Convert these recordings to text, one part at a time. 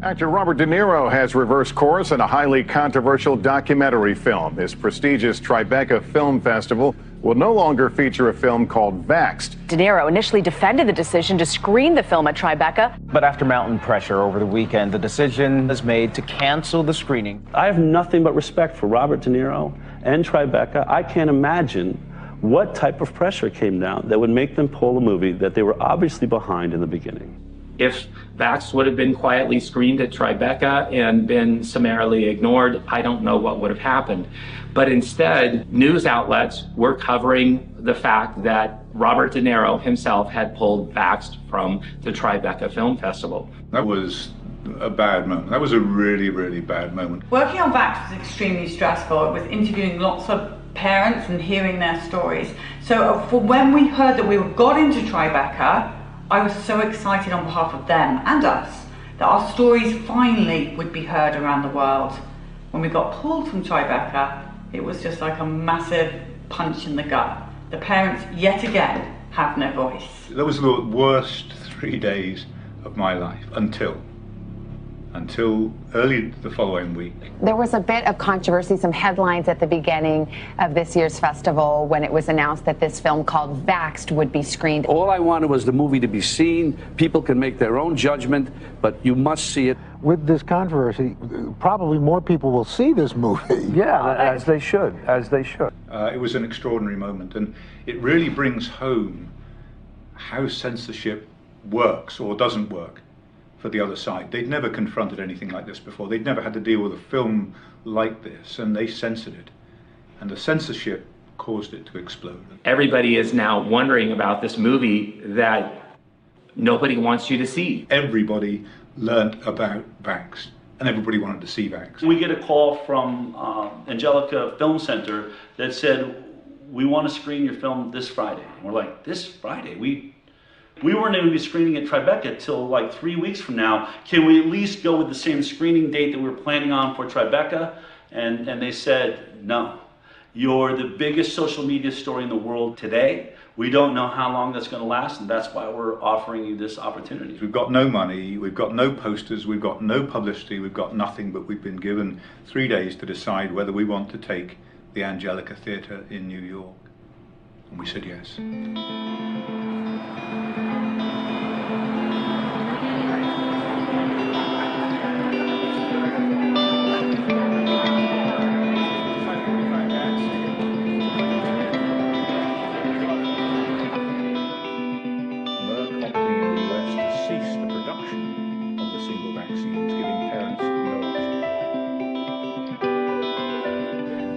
Actor Robert De Niro has reversed course in a highly controversial documentary film. His prestigious Tribeca Film Festival will no longer feature a film called Vaxxed. De Niro initially defended the decision to screen the film at Tribeca. But after mounting pressure over the weekend, the decision was made to cancel the screening. I have nothing but respect for Robert De Niro and Tribeca. I can't imagine what type of pressure came down that would make them pull a movie that they were obviously behind in the beginning. If Vaxxed would have been quietly screened at Tribeca and been summarily ignored, I don't know what would have happened. But instead, news outlets were covering the fact that Robert De Niro himself had pulled Vaxxed from the Tribeca Film Festival. That was a bad moment. That was a really, really bad moment. Working on Vaxxed was extremely stressful. It was interviewing lots of parents and hearing their stories. So for when we heard that we got into Tribeca, I was so excited on behalf of them and us that our stories finally would be heard around the world. When we got pulled from Tribeca, it was just like a massive punch in the gut. The parents, yet again, have no voice. That was the worst 3 days of my life until early the following week. There was a bit of controversy, some headlines at the beginning of this year's festival when it was announced that this film called Vaxxed would be screened. All I wanted was the movie to be seen. People can make their own judgment, but you must see it. With this controversy, probably more people will see this movie. Yeah, as they should, as they should. It was an extraordinary moment, and it really brings home how censorship works or doesn't work for the other side. They'd never confronted anything like this before. They'd never had to deal with a film like this, and they censored it. And the censorship caused it to explode. Everybody is now wondering about this movie that nobody wants you to see. Everybody learned about Vaxxed, and everybody wanted to see Vaxxed. We get a call from Angelica Film Center that said, we want to screen your film this Friday. And we're like, this Friday? We weren't going to be screening at Tribeca till like 3 weeks from now. Can we at least go with the same screening date that we were planning on for Tribeca? And they said, no. You're the biggest social media story in the world today. We don't know how long that's going to last, and that's why we're offering you this opportunity. We've got no money, we've got no posters, we've got no publicity, we've got nothing, but we've been given 3 days to decide whether we want to take the Angelica Theatre in New York. And we said yes.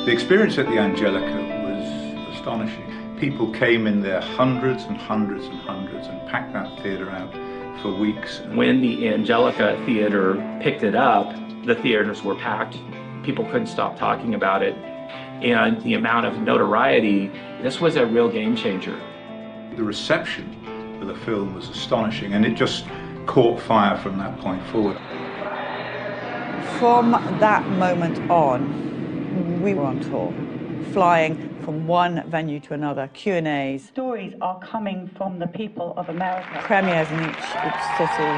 The experience at the Angelica was astonishing. People came in their hundreds and hundreds and hundreds and packed that theatre out for weeks. When the Angelica Theatre picked it up, the theaters were packed. People couldn't stop talking about it. And the amount of notoriety, this was a real game changer. The reception for the film was astonishing, and it just caught fire from that point forward. From that moment on, we were on tour, flying from one venue to another, Q&As. Stories are coming from the people of America. Premieres in each city.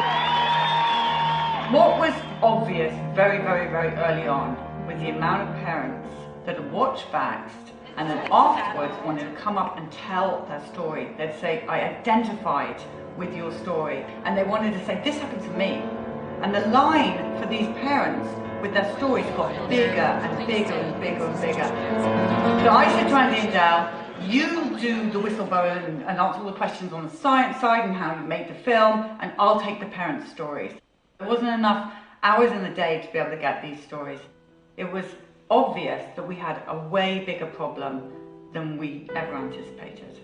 What was obvious very, very, very early on was the amount of parents that had watched Vaxxed and then afterwards wanted to come up and tell their story. They'd say, I identified with your story. And they wanted to say, this happened to me. And the line for these parents with their stories got bigger and bigger and bigger and bigger. So I said to Andy and Dale, you do the whistleblower and answer all the questions on the science side and how you make the film, and I'll take the parents' stories. There wasn't enough hours in the day to be able to get these stories. It was obvious that we had a way bigger problem than we ever anticipated.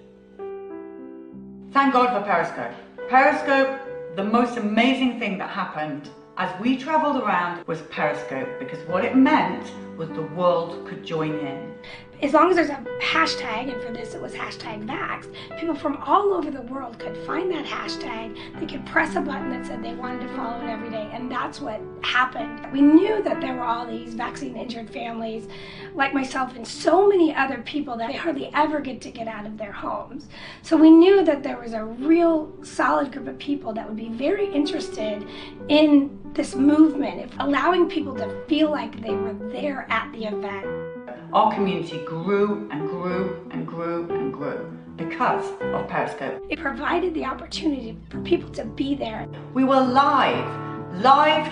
Thank God for Periscope. Periscope, the most amazing thing that happened as we traveled around was Periscope, because what it meant was the world could join in. as long as there's a hashtag, and for this it was hashtag Vaxxed, people from all over the world could find that hashtag, they could press a button that said they wanted to follow it every day, and that's what happened. We knew that there were all these vaccine-injured families, like myself and so many other people, that they hardly ever get to get out of their homes. So we knew that there was a real solid group of people that would be very interested in this movement, allowing people to feel like they were there at the event. Our community grew and grew and grew and grew because of Periscope. It provided the opportunity for people to be there. We were live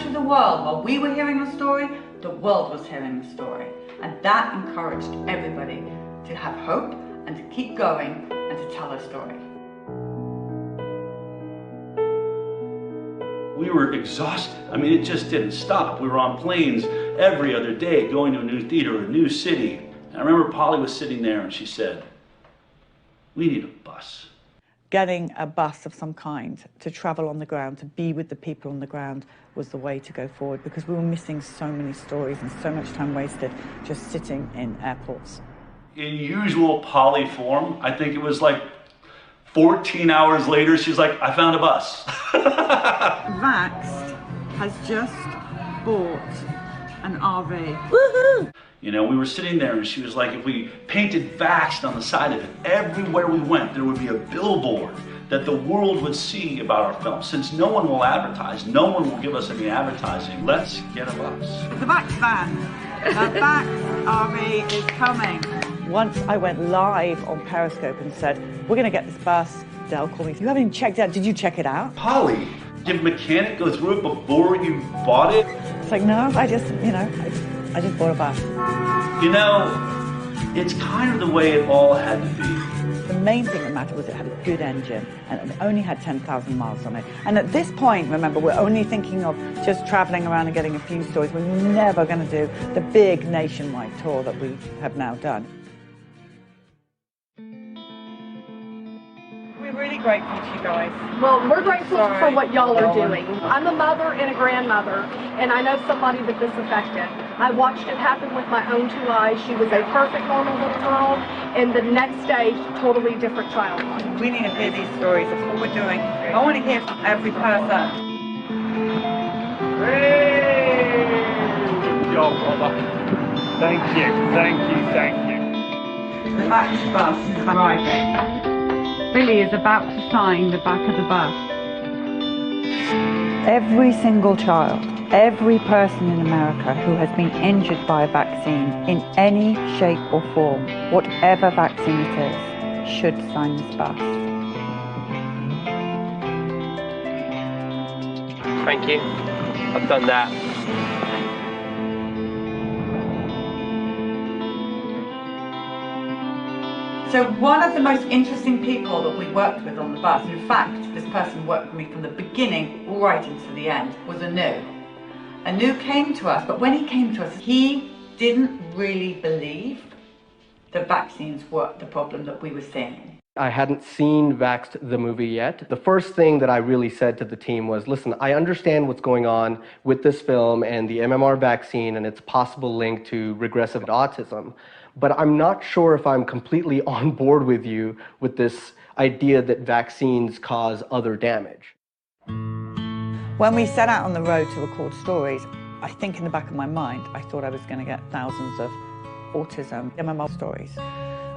to the world. While we were hearing the story, the world was hearing the story. And that encouraged everybody to have hope and to keep going and to tell their story. We were exhausted. I mean, it just didn't stop. We were on planes every other day, going to a new theater, a new city. And I remember Polly was sitting there and she said, "We need a bus." Getting a bus of some kind to travel on the ground, to be with the people on the ground, was the way to go forward, because we were missing so many stories and so much time wasted just sitting in airports. In usual Polly form, I think it was like 14 hours later, she's like, "I found a bus." Vaxxed has just bought an RV. Woohoo! You know, we were sitting there and she was like, if we painted Vaxxed on the side of it, everywhere we went, there would be a billboard that the world would see about our film. Since no one will advertise, no one will give us any advertising, let's get a bus. The Vaxxed van, the Vaxxed RV is coming. Once I went live on Periscope and said, we're going to get this bus, Dell called me, you haven't even checked it out, did you check it out? Polly, did a mechanic go through it before you bought it? It's like, no, I just bought a bus. You know, it's kind of the way it all had to be. The main thing that mattered was it had a good engine and it only had 10,000 miles on it. And at this point, remember, we're only thinking of just traveling around and getting a few stories. We're never going to do the big nationwide tour that we have now done. We're really grateful to you guys. Well, we're grateful for what y'all are doing. I'm a mother and a grandmother, and I know somebody that this affected. I watched it happen with my own two eyes. She was a perfect, normal little girl, and the next day, totally different child. We need to hear these stories. That's what we're doing. I want to hear from every person. Good job, brother. Thank you, thank you, thank you. The Vaxxed bus is arriving. Billy is about to sign the back of the bus. Every single child, every person in America who has been injured by a vaccine in any shape or form, whatever vaccine it is, should sign this bus. Thank you. I've done that. So one of the most interesting people that we worked with on the bus, in fact, this person worked with me from the beginning right into the end, was Anu. Anu came to us, but when he came to us, he didn't really believe the vaccines were the problem that we were seeing. I hadn't seen Vaxxed the movie yet. The first thing that I really said to the team was, listen, I understand what's going on with this film and the MMR vaccine and its possible link to regressive autism, but I'm not sure if I'm completely on board with you with this idea that vaccines cause other damage. When we set out on the road to record stories, I think in the back of my mind, I thought I was going to get thousands of autism MMR stories.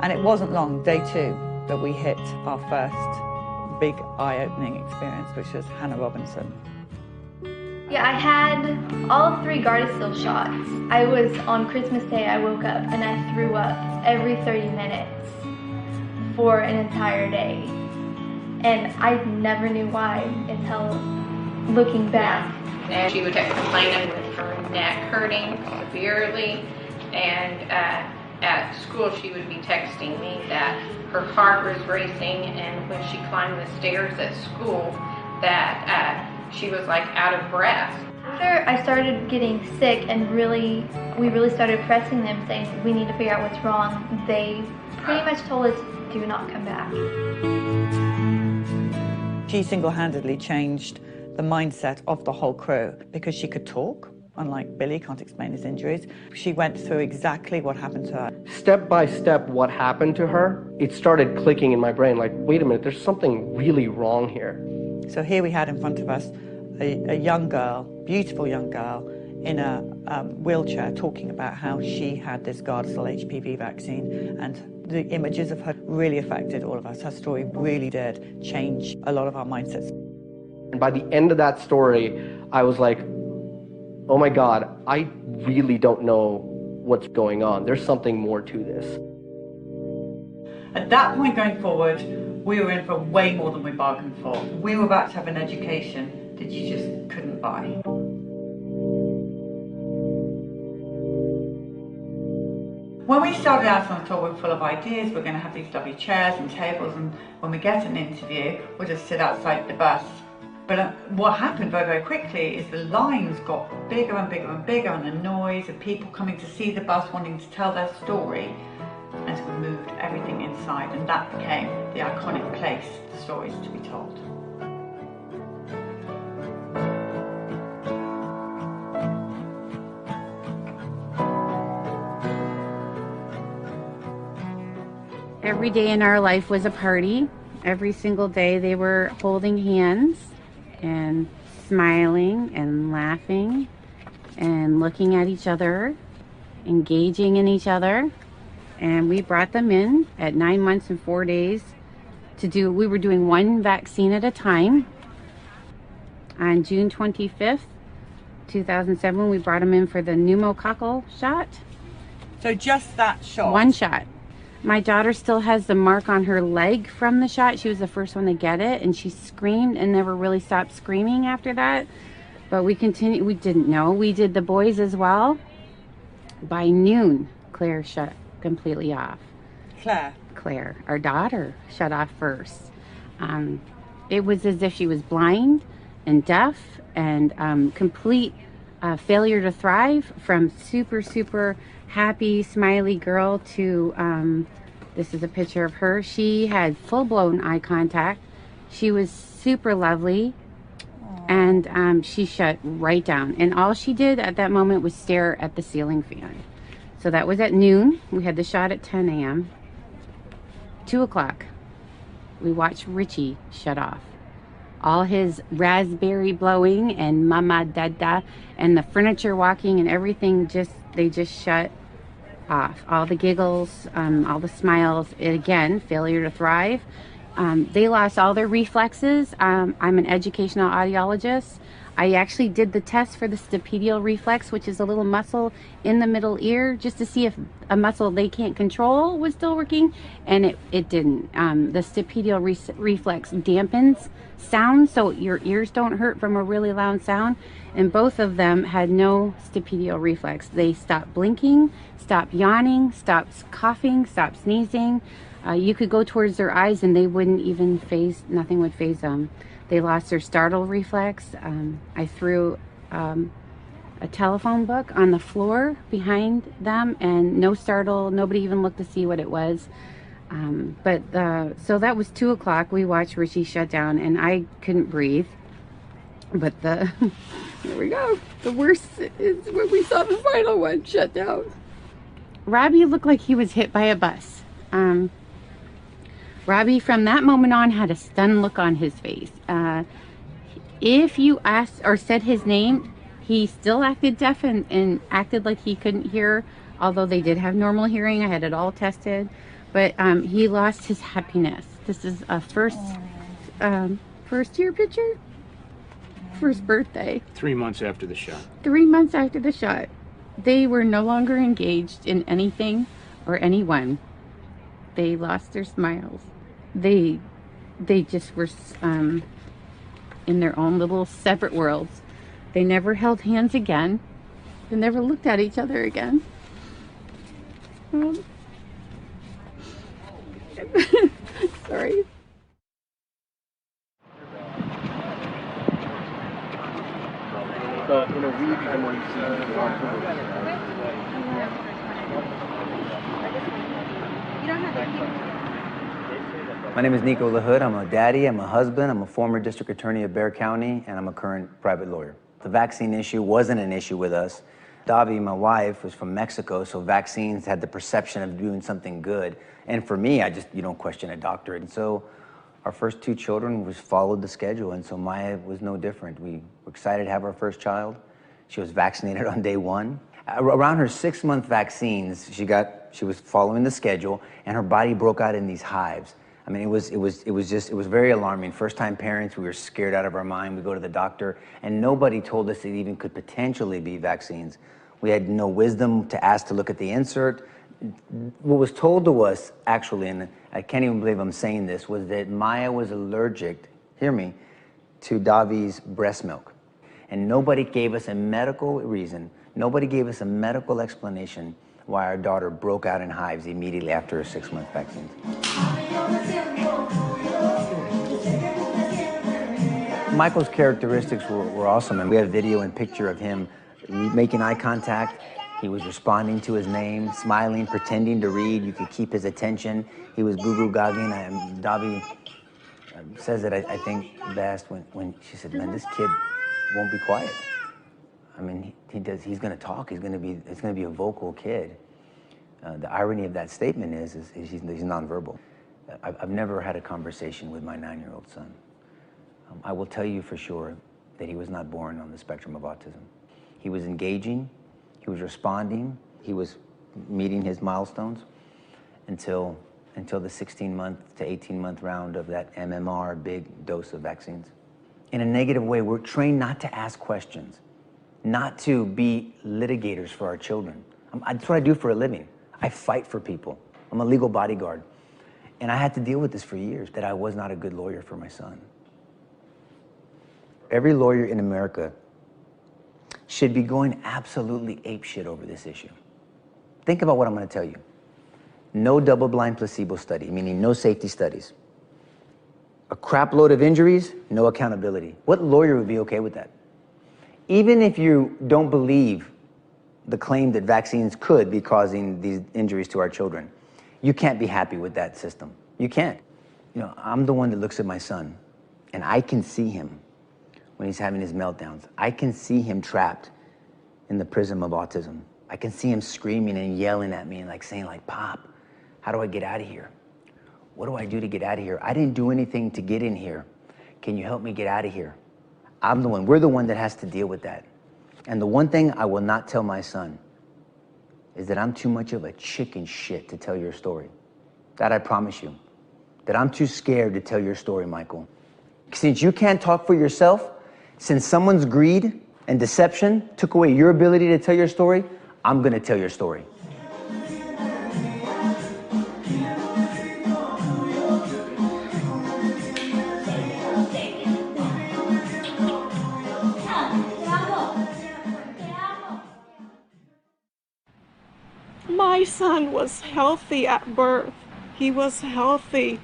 And it wasn't long, day 2, that we hit our first big eye-opening experience, which was Hannah Robinson. Yeah, I had all 3 Gardasil shots. I was on Christmas Day, I woke up and I threw up every 30 minutes for an entire day. And I never knew why until looking back. And she would keep complaining with her neck hurting severely. And at school, she would be texting me that her heart was racing, and when she climbed the stairs at school, that she was like out of breath. After I started getting sick and we really started pressing them, saying we need to figure out what's wrong, they pretty much told us, do not come back. She single-handedly changed the mindset of the whole crew because she could talk, Unlike Billy, can't explain his injuries. She went through exactly what happened to her. Step by step, what happened to her, it started clicking in my brain, like, wait a minute, there's something really wrong here. So here we had in front of us a young girl, beautiful young girl, in a wheelchair, talking about how she had this Gardasil HPV vaccine, and the images of her really affected all of us. Her story really did change a lot of our mindsets. And by the end of that story, I was like, oh my God, I really don't know what's going on. There's something more to this. At that point going forward, we were in for way more than we bargained for. We were about to have an education that you just couldn't buy. When we started out on the tour, we were full of ideas. We're going to have these lovely chairs and tables, and when we get an interview, we'll just sit outside the bus. But what happened very, very quickly is the lines got bigger and bigger and bigger, and the noise of people coming to see the bus, wanting to tell their story. And so we moved everything inside, and that became the iconic place for stories to be told. Every day in our life was a party. Every single day they were holding hands and smiling and laughing and looking at each other, engaging in each other. And we brought them in at 9 months and 4 days to do, we were doing one vaccine at a time. On June 25th, 2007, we brought them in for the pneumococcal shot. So just that shot? One shot. My daughter still has the mark on her leg from the shot. She was the first one to get it, and she screamed and never really stopped screaming after that. But we continued, we didn't know. We did the boys as well. By noon, Claire shut completely off. Claire, our daughter, shut off first. It was as if she was blind and deaf and complete failure to thrive, from super, super happy, smiley girl to, this is a picture of her. She had full-blown eye contact. She was super lovely. Aww. And she shut right down. And all she did at that moment was stare at the ceiling fan. So that was at noon. We had the shot at 10 a.m. 2 o'clock, we watched Richie shut off. All his raspberry blowing and mama dada and the furniture walking and everything, they just shut off. All the giggles, all the smiles, again, failure to thrive. They lost all their reflexes. I'm an educational audiologist. I actually did the test for the stapedial reflex, which is a little muscle in the middle ear, just to see if a muscle they can't control was still working, and it didn't. The stapedial reflex dampens sound, so your ears don't hurt from a really loud sound, and both of them had no stapedial reflex. They stopped blinking, stopped yawning, stopped coughing, stopped sneezing. You could go towards their eyes and they wouldn't even phase, nothing would phase them. They lost their startle reflex. I threw a telephone book on the floor behind them, and no startle, nobody even looked to see what it was. So that was 2 o'clock. We watched Richie shut down, and I couldn't breathe. But here we go. The worst is when we saw the final one shut down. Robbie looked like he was hit by a bus. Robbie, from that moment on, had a stunned look on his face. If you asked or said his name, he still acted deaf and acted like he couldn't hear, although they did have normal hearing. I had it all tested. But he lost his happiness. This is a first year picture? First birthday. 3 months after the shot. 3 months after the shot. They were no longer engaged in anything or anyone. They lost their smiles. They just were in their own little separate worlds. They never held hands again. They never looked at each other again. Sorry. In a week, I'm going to see My name is Nico LaHood. I'm a daddy, I'm a husband, I'm a former district attorney of Bexar County, and I'm a current private lawyer. The vaccine issue wasn't an issue with us. Davi, my wife, was from Mexico, so vaccines had the perception of doing something good. And for me, you don't question a doctor. And so our first 2 children followed the schedule, and so Maya was no different. We were excited to have our first child. She was vaccinated on day 1. Around her 6-month vaccines, she was following the schedule, and her body broke out in these hives. I mean, it was very alarming. First-time parents, we were scared out of our mind. We go to the doctor, and nobody told us it even could potentially be vaccines. We had no wisdom to ask to look at the insert. What was told to us, actually, and I can't even believe I'm saying this, was that Maya was allergic, hear me, to Davi's breast milk. And nobody gave us a medical reason, nobody gave us a medical explanation why our daughter broke out in hives immediately after her 6-month vaccines. Michael's characteristics were awesome, and we have video and picture of him making eye contact. He was responding to his name, smiling, pretending to read. You could keep his attention. He was goo-goo-gagging. Davi says it, I think, best when she said, man, this kid won't be quiet. I mean, he's going to talk. It's going to be a vocal kid. The irony of that statement is he's nonverbal. I've never had a conversation with my 9-year-old son. I will tell you for sure that he was not born on the spectrum of autism. He was engaging, he was responding, he was meeting his milestones until the 16-month to 18-month round of that MMR big dose of vaccines. In a negative way, we're trained not to ask questions, not to be litigators for our children. That's what I do for a living. I fight for people. I'm a legal bodyguard. And I had to deal with this for years, that I was not a good lawyer for my son. Every lawyer in America should be going absolutely apeshit over this issue. Think about what I'm going to tell you. No double-blind placebo study, meaning no safety studies. A crap load of injuries, no accountability. What lawyer would be okay with that? Even if you don't believe the claim that vaccines could be causing these injuries to our children, you can't be happy with that system. You can't. You know, I'm the one that looks at my son, and I can see him when he's having his meltdowns. I can see him trapped in the prism of autism. I can see him screaming and yelling at me and saying, Pop, how do I get out of here? What do I do to get out of here? I didn't do anything to get in here. Can you help me get out of here? We're the one that has to deal with that. And the one thing I will not tell my son is that I'm too much of a chicken shit to tell your story. That I promise you. That I'm too scared to tell your story, Michael. Since you can't talk for yourself, since someone's greed and deception took away your ability to tell your story, I'm gonna tell your story. My son was healthy at birth. He was healthy.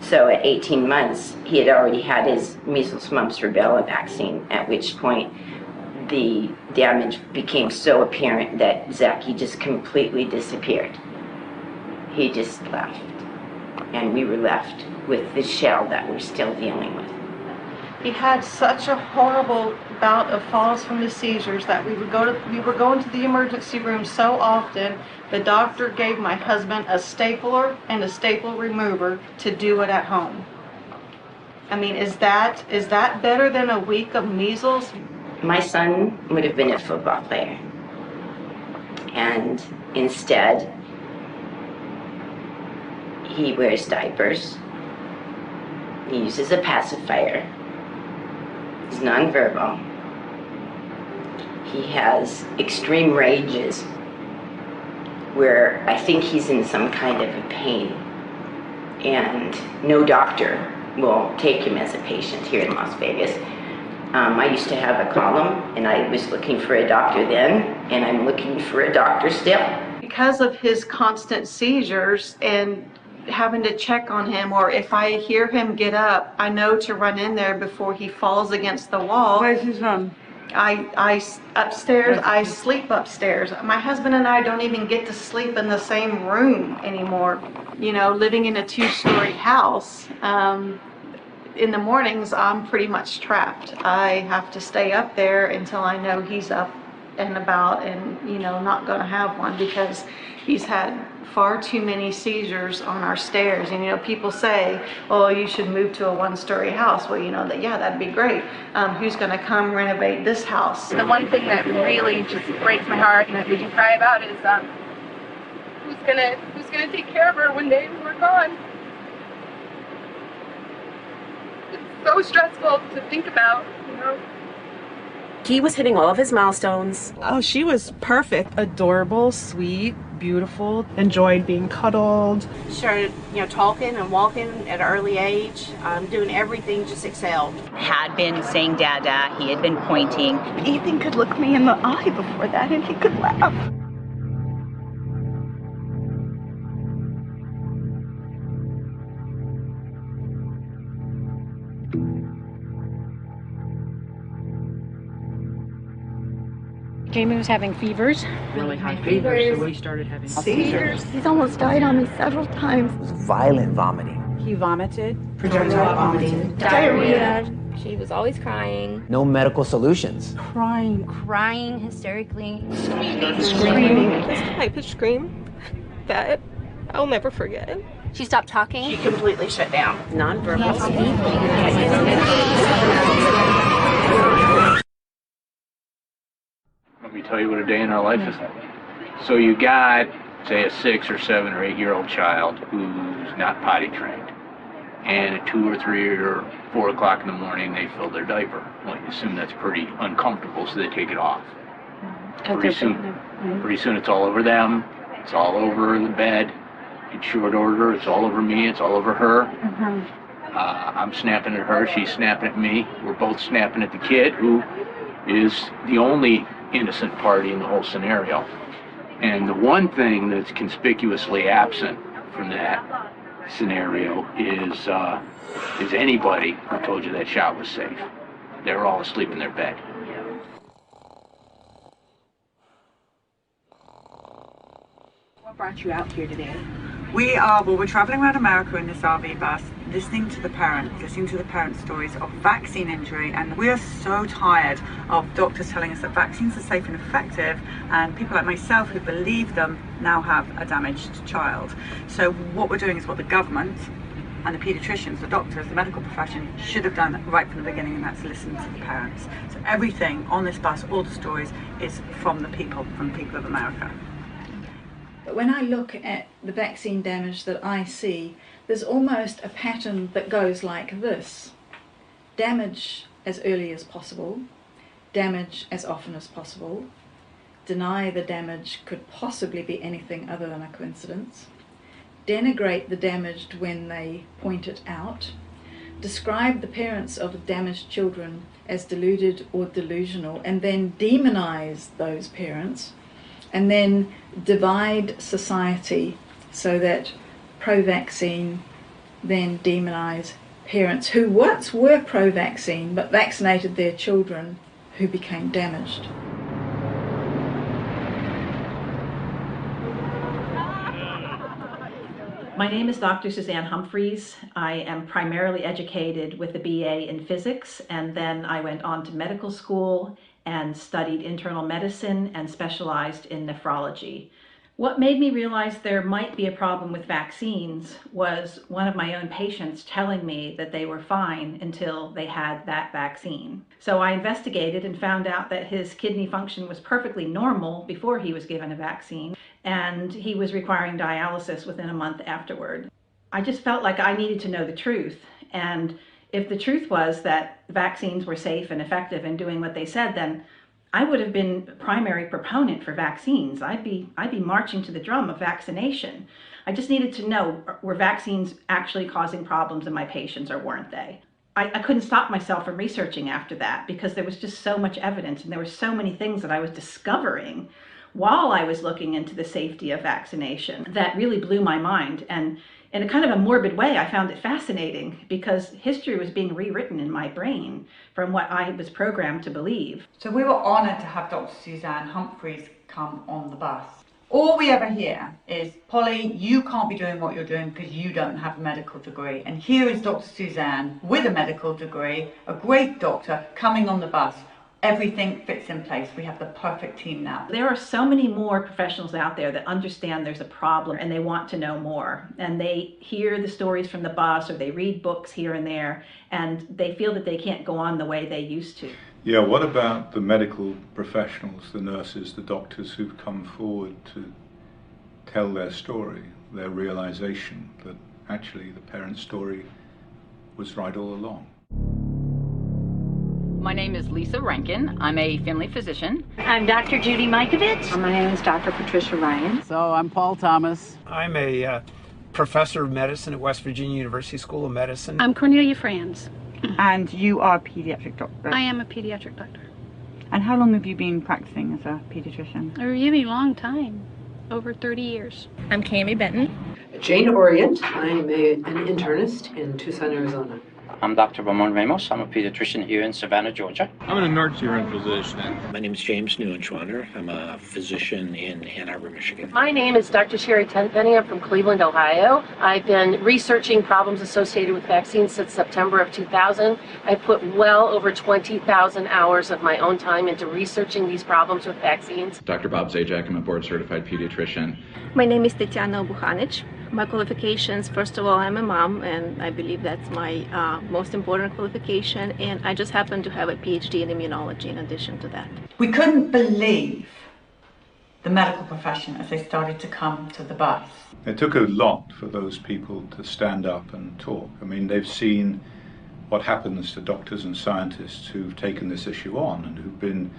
So at 18 months, he had already had his measles, mumps, rubella vaccine, at which point the damage became so apparent that Zachy just completely disappeared. He just left. And we were left with the shell that we're still dealing with. He had such a horrible bout of falls from the seizures that we were going to the emergency room so often. The doctor gave my husband a stapler and a staple remover to do it at home. I mean, is that better than a week of measles? My son would have been a football player. And instead, he wears diapers. He uses a pacifier. He's nonverbal. He has extreme rages where I think he's in some kind of a pain, and no doctor will take him as a patient here in Las Vegas. I used to have a column, and I was looking for a doctor then, and I'm looking for a doctor still. Because of his constant seizures and having to check on him, or if I hear him get up, I know to run in there before he falls against the wall. Where's his room? I upstairs, I sleep upstairs. My husband and I don't even get to sleep in the same room anymore. You know, living in a 2-story house, In the mornings, I'm pretty much trapped. I have to stay up there until I know he's up and about and, you know, not going to have one, because he's had far too many seizures on our stairs. And, you know, people say, oh, you should move to a one-story house. Well, you know, yeah, that'd be great. Who's going to come renovate this house? The one thing that really just breaks my heart and that we do cry about is who's gonna take care of her when we're gone. It's so stressful to think about, you know. He was hitting all of his milestones. Oh, she was perfect. Adorable, sweet, beautiful, enjoyed being cuddled. Started, you know, talking and walking at an early age, doing everything, just excelled. Had been saying dada, he had been pointing. Ethan could look me in the eye before that and he could laugh. Jamie was having fevers. Really high fevers, so we started having seizures. He's almost died on me several times. It was violent vomiting. He vomited. Projectile vomiting. Diarrhea. She was always crying. No medical solutions. Crying hysterically. Screaming. This high-pitched scream that I'll never forget. She stopped talking. She completely shut down. Nonverbal. Let me tell you what a day in our life is like. So you got, say, a 6 or 7 or 8 year old child who's not potty trained. And at 2 or 3 or 4 o'clock in the morning, they fill their diaper. Well, you assume that's pretty uncomfortable, so they take it off. Pretty soon it's all over them. It's all over the bed. In short order, it's all over me. It's all over her. I'm snapping at her. She's snapping at me. We're both snapping at the kid, who is the only innocent party in the whole scenario. And the one thing that's conspicuously absent from that scenario is anybody who told you that shot was safe. They were all asleep in their bed. What brought you out here today? We're traveling around America in this RV bus, listening to the parents' stories of vaccine injury, and we are so tired of doctors telling us that vaccines are safe and effective, and people like myself who believe them now have a damaged child. So what we're doing is what the government and the paediatricians, the doctors, the medical profession should have done right from the beginning, and that's listen to the parents. So everything on this bus, all the stories, is from the people of America. But when I look at the vaccine damage that I see, there's almost a pattern that goes like this. Damage as early as possible, damage as often as possible, deny the damage could possibly be anything other than a coincidence, denigrate the damaged when they point it out, describe the parents of the damaged children as deluded or delusional, and then demonize those parents, and then divide society so that pro-vaccine then demonize parents who once were pro-vaccine but vaccinated their children who became damaged. My name is Dr. Suzanne Humphreys. I am primarily educated with a BA in physics, and then I went on to medical school and studied internal medicine and specialized in nephrology. What made me realize there might be a problem with vaccines was one of my own patients telling me that they were fine until they had that vaccine. So I investigated and found out that his kidney function was perfectly normal before he was given a vaccine, and he was requiring dialysis within a month afterward. I just felt like I needed to know the truth, and if the truth was that vaccines were safe and effective in doing what they said, then I would have been a primary proponent for vaccines. I'd be marching to the drum of vaccination. I just needed to know, were vaccines actually causing problems in my patients or weren't they? I couldn't stop myself from researching after that because there was just so much evidence and there were so many things that I was discovering while I was looking into the safety of vaccination that really blew my mind. And in a kind of a morbid way, I found it fascinating because history was being rewritten in my brain from what I was programmed to believe. So we were honoured to have Dr. Suzanne Humphreys come on the bus. All we ever hear is, Polly, you can't be doing what you're doing because you don't have a medical degree. And here is Dr. Suzanne with a medical degree, a great doctor, coming on the bus. Everything fits in place. We have the perfect team now. There are so many more professionals out there that understand there's a problem and they want to know more. And they hear the stories from the bus or they read books here and there, and they feel that they can't go on the way they used to. Yeah, what about the medical professionals, the nurses, the doctors who've come forward to tell their story, their realization that actually the parent's story was right all along? My name is Lisa Rankin. I'm a family physician. I'm Dr. Judy Mikovits. My name is Dr. Patricia Ryan. So I'm Paul Thomas. I'm a professor of medicine at West Virginia University School of Medicine. I'm Cornelia Franz. And you are a pediatric doctor? I am a pediatric doctor. And how long have you been practicing as a pediatrician? A really long time, over 30 years. I'm Cami Benton. Jane Orient. I'm an internist in Tucson, Arizona. I'm Dr. Ramon Ramos. I'm a pediatrician here in Savannah, Georgia. I'm an emergency room physician. My name is James Neuenschwander. I'm a physician in Ann Arbor, Michigan. My name is Dr. Sherry Tenpenny. I'm from Cleveland, Ohio. I've been researching problems associated with vaccines since September of 2000. I put well over 20,000 hours of my own time into researching these problems with vaccines. Dr. Bob Zajac. I'm a board-certified pediatrician. My name is Tetiana Buhanic. My qualifications, first of all, I'm a mom, and I believe that's my most important qualification, and I just happen to have a PhD in immunology in addition to that. We couldn't believe the medical profession as they started to come to the bus. It took a lot for those people to stand up and talk. I mean, they've seen what happens to doctors and scientists who've taken this issue on and who've been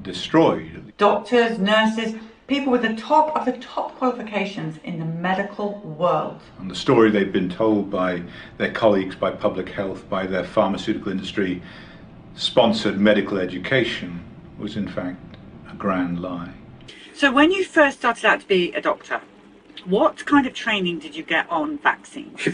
destroyed. Doctors, nurses, people with the top of the top qualifications in the medical world. And the story they've been told by their colleagues, by public health, by their pharmaceutical industry sponsored medical education was in fact a grand lie. So when you first started out to be a doctor, what kind of training did you get on vaccines?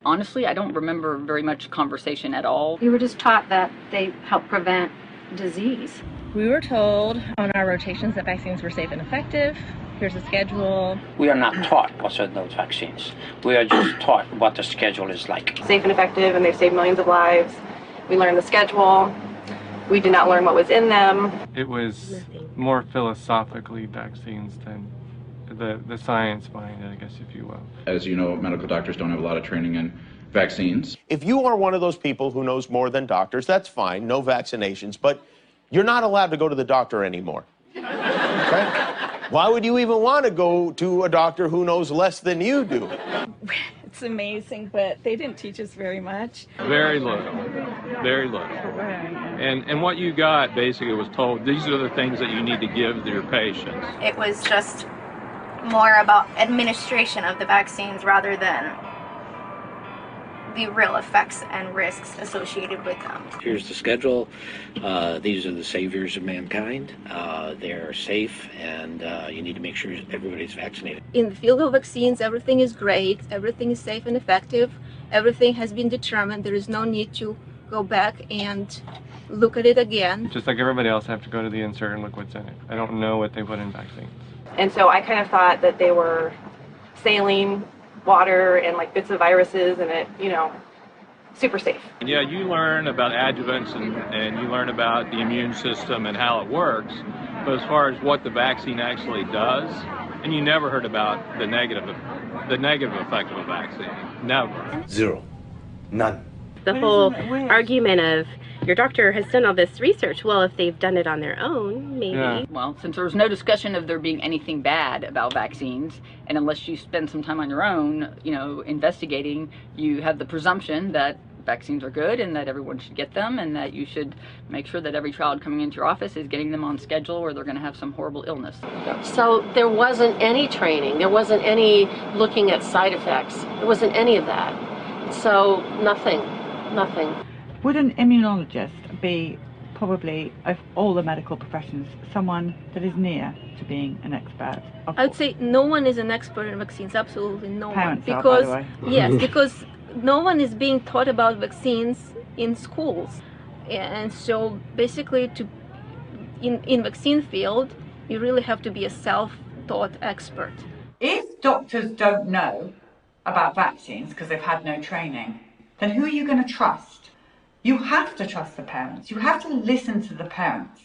Honestly, I don't remember very much conversation at all. We were just taught that they help prevent disease. We were told on our rotations that vaccines were safe and effective. Here's a schedule. We are not taught what's in those vaccines. We are just taught what the schedule is like. Safe and effective, and they've saved millions of lives. We learned the schedule. We did not learn what was in them. It was more philosophically vaccines than the science behind it, I guess, if you will. As you know, medical doctors don't have a lot of training in vaccines. If you are one of those people who knows more than doctors, that's fine, no vaccinations, but you're not allowed to go to the doctor anymore. Okay? Why would you even want to go to a doctor who knows less than you do? It's amazing, but they didn't teach us very much. Very little. Very little. And what you got basically was told, these are the things that you need to give to your patients. It was just more about administration of the vaccines rather than the real effects and risks associated with them. Here's the schedule. These are the saviors of mankind. They're safe, and you need to make sure everybody's vaccinated. In the field of vaccines, everything is great, everything is safe and effective, everything has been determined. There is no need to go back and look at it again. Just like everybody else, I have to go to the insert and look what's in it. I don't know what they put in vaccines. And so I kind of thought that they were saline water and like bits of viruses and it, you know, super safe. Yeah, you learn about adjuvants and you learn about the immune system and how it works, but as far as what the vaccine actually does, and you never heard about the negative effect of a vaccine. Never. Zero. None. The whole argument of your doctor has done all this research. Well, if they've done it on their own, maybe. Yeah. Well, since there was no discussion of there being anything bad about vaccines, and unless you spend some time on your own, you know, investigating, you have the presumption that vaccines are good and that everyone should get them and that you should make sure that every child coming into your office is getting them on schedule or they're going to have some horrible illness. So there wasn't any training. There wasn't any looking at side effects. There wasn't any of that. So nothing. Would an immunologist be probably, of all the medical professions, someone that is near to being an expert? I would say no one is an expert in vaccines, absolutely no Parents one. Are, by the way. Yes, because no one is being taught about vaccines in schools. And so basically in vaccine field, You really have to be a self-taught expert. If doctors don't know about vaccines because they've had no training, then who are you going to trust? You have to trust the parents. You have to listen to the parents.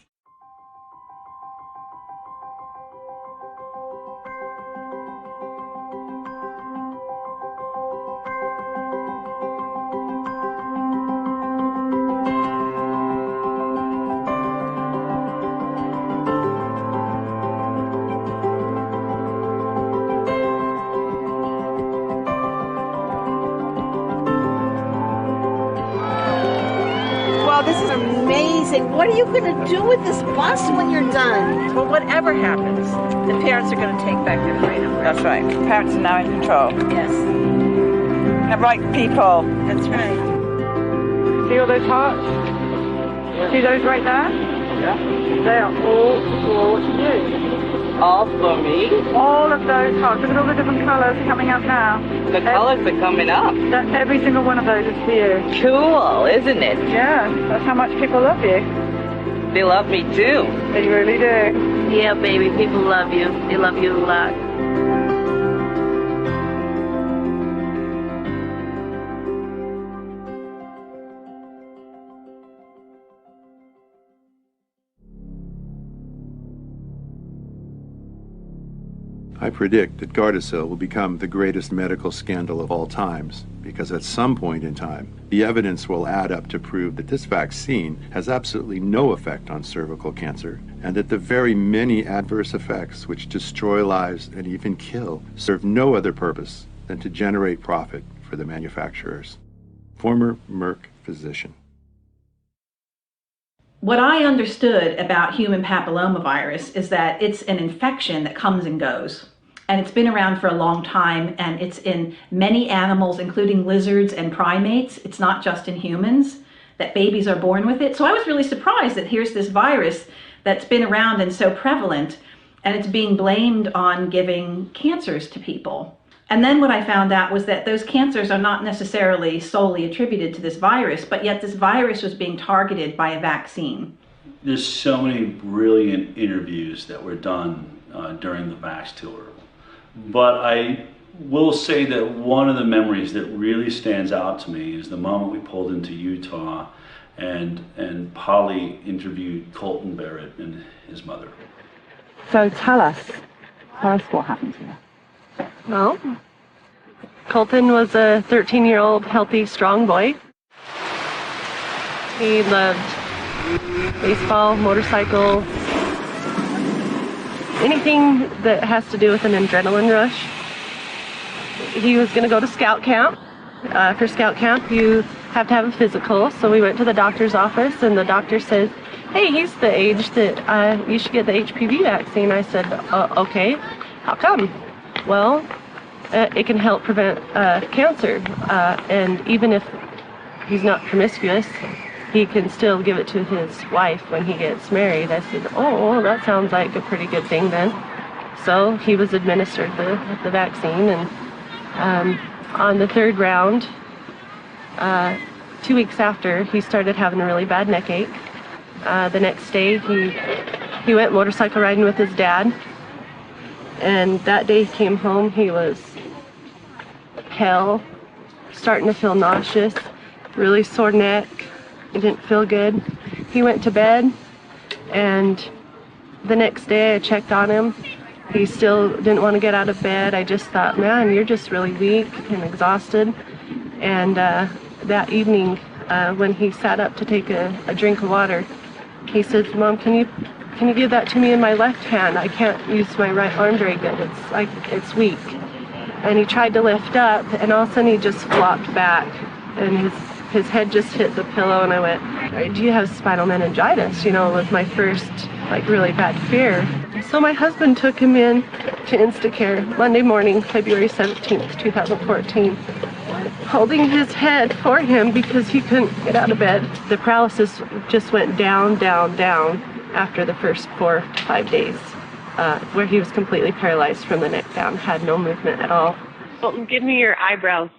This is amazing. What are you going to do with this bus when you're done? Well, whatever happens, the parents are going to take back their freedom. That's right. Parents are now in control. Yes. The right people. That's right. See all those hearts? Yeah. See those right there? Yeah. They are all for you. All for me? All of those hearts. Look at all the different colours coming up now. The colours are coming up. Every single one of those is for you. Cool, isn't it? Yeah, that's how much people love you. They love me too. They really do. Yeah, baby, people love you. They love you a lot. I predict that Gardasil will become the greatest medical scandal of all times, because at some point in time, the evidence will add up to prove that this vaccine has absolutely no effect on cervical cancer, and that the very many adverse effects which destroy lives and even kill serve no other purpose than to generate profit for the manufacturers. Former Merck physician. What I understood about human papillomavirus is that it's an infection that comes and goes. And it's been around for a long time, and it's in many animals, including lizards and primates. It's not just in humans, that babies are born with it. So I was really surprised that here's this virus that's been around and so prevalent, and it's being blamed on giving cancers to people. And then what I found out was that those cancers are not necessarily solely attributed to this virus, but yet this virus was being targeted by a vaccine. There's so many brilliant interviews that were done during the Vaxxed tour. But I will say that one of the memories that really stands out to me is the moment we pulled into Utah and Polly interviewed Colton Barrett and his mother. So tell us what happened here. Well, Colton was a 13-year-old healthy, strong boy. He loved baseball, motorcycles, anything that has to do with an adrenaline rush. He was going to go to scout camp. For scout camp, you have to have a physical, so we went to the doctor's office, and the doctor said, hey, he's the age that you should get the HPV vaccine. I said, okay, how come? Well, it can help prevent cancer, and even if he's not promiscuous, he can still give it to his wife when he gets married. I said, oh, well, that sounds like a pretty good thing then. So he was administered the vaccine, and on the third round, 2 weeks after, he started having a really bad neck ache. The next day, he went motorcycle riding with his dad, and that day he came home, he was pale, starting to feel nauseous, really sore neck. He didn't feel good. He went to bed, and the next day I checked on him. He still didn't want to get out of bed. I just thought, man, you're just really weak and exhausted. And that evening, when he sat up to take a drink of water, he said, Mom, can you give that to me in my left hand? I can't use my right arm very good. It's weak. And he tried to lift up, and all of a sudden he just flopped back, and his head just hit the pillow, and I went, do you have spinal meningitis? You know, it was my first, really bad fear. So my husband took him in to Instacare Monday morning, February 17th, 2014, holding his head for him because he couldn't get out of bed. The paralysis just went down, down, down after the first 4 to 5 days, where he was completely paralyzed from the neck down, had no movement at all. Colton, give me your eyebrows.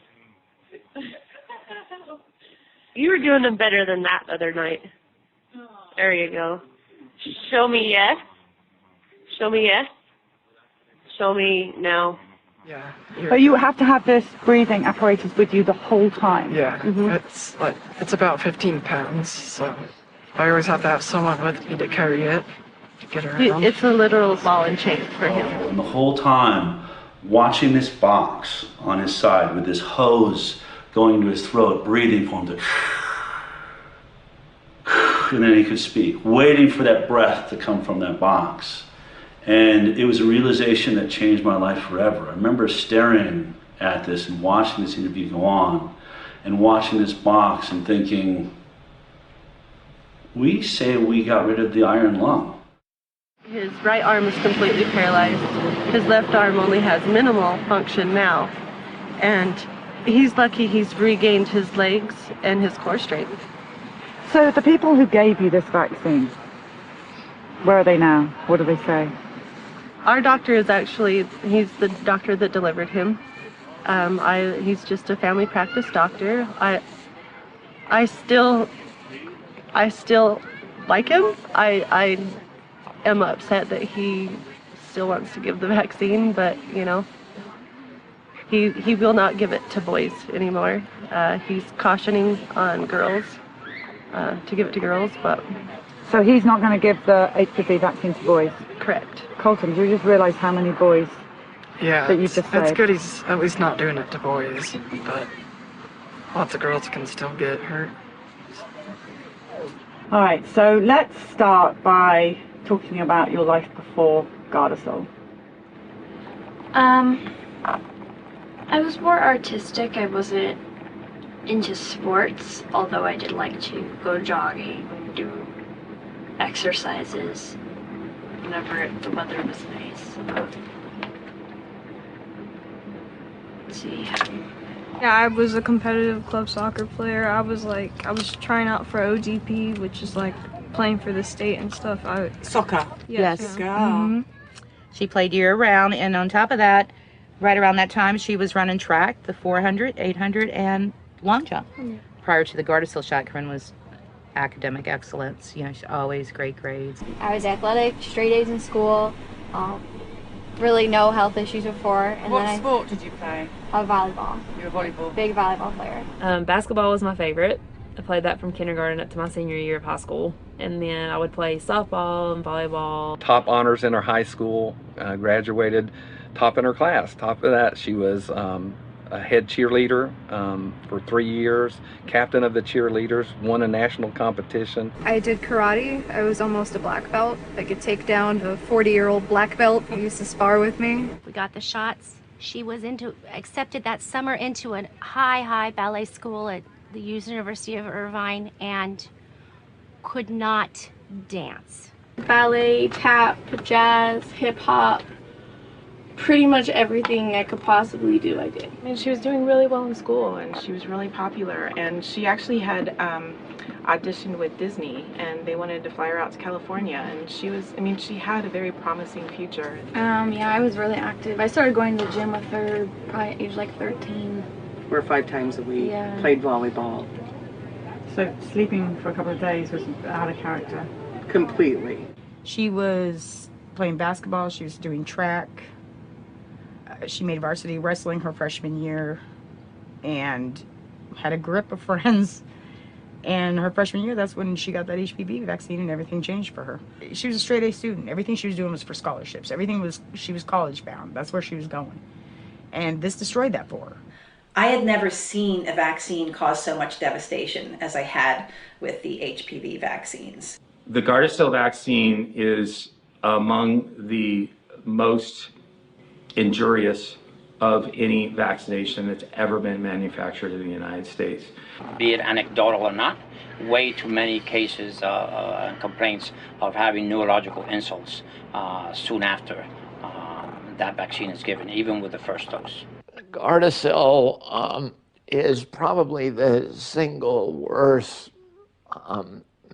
You were doing them better than that the other night. There you go. Show me yes. Show me yes. Show me no. Yeah. But you have to have this breathing apparatus with you the whole time. Yeah, it's about 15 pounds, so I always have to have someone with me to carry it, to get around. It's a literal ball and chain for him. And the whole time, watching this box on his side with this hose going to his throat, breathing for him to, and then he could speak, waiting for that breath to come from that box. And it was a realization that changed my life forever. I remember staring at this and watching this interview go on and watching this box and thinking, we say we got rid of the iron lung. His right arm is completely paralyzed. His left arm only has minimal function now. And he's lucky he's regained his legs and his core strength. So the people who gave you this vaccine, where are they now? What do they say? Our doctor is actually, he's the doctor that delivered him. He's just a family practice doctor. I still like him. I am upset that he still wants to give the vaccine, but you know, he will not give it to boys anymore. He's cautioning on girls to give it to girls, but. So he's not going to give the HPV vaccine to boys? Correct. Colton, do you just realize how many boys that you've just saved? It's good he's at least not doing it to boys, but lots of girls can still get hurt. All right, so let's start by talking about your life before Gardasil. I was more artistic. I wasn't into sports, although I did like to go jogging, do exercises whenever the weather was nice. Let's see. Yeah, I was a competitive club soccer player. I was trying out for ODP, which is like playing for the state and stuff. Soccer. Yes. Yeah. She played year-round, and on top of that, right around that time, she was running track, the 400, 800, and long jump. Prior to the Gardasil shot, Corinne was academic excellence. You know, she always great grades. I was athletic, straight A's in school, really no health issues before. And what sport did you play? Volleyball. You were a volleyball? Big volleyball player. Basketball was my favorite. I played that from kindergarten up to my senior year of high school. And then I would play softball and volleyball. Top honors in her high school, graduated top in her class. Top of that, she was a head cheerleader for 3 years, captain of the cheerleaders, won a national competition. I did karate. I was almost a black belt. I could take down a 40-year-old black belt who used to spar with me. We got the shots. She was accepted that summer into a high ballet school at the University of Irvine and could not dance. Ballet, tap, jazz, hip hop. Pretty much everything I could possibly do, I did. I mean, she was doing really well in school, and she was really popular, and she actually had auditioned with Disney, and they wanted to fly her out to California, and she had a very promising future. Yeah, I was really active. I started going to the gym with her probably at age like 13. We're 5 times a week, played volleyball. So sleeping for a couple of days was out of character? Completely. She was playing basketball, she was doing track. She made varsity wrestling her freshman year and had a grip of friends. And her freshman year, that's when she got that HPV vaccine and everything changed for her. She was a straight A student. Everything she was doing was for scholarships. She was college bound. That's where she was going. And this destroyed that for her. I had never seen a vaccine cause so much devastation as I had with the HPV vaccines. The Gardasil vaccine is among the most injurious of any vaccination that's ever been manufactured in the United States. Be it anecdotal or not, way too many cases and complaints of having neurological insults soon after that vaccine is given, even with the first dose. Gardasil is probably the single worst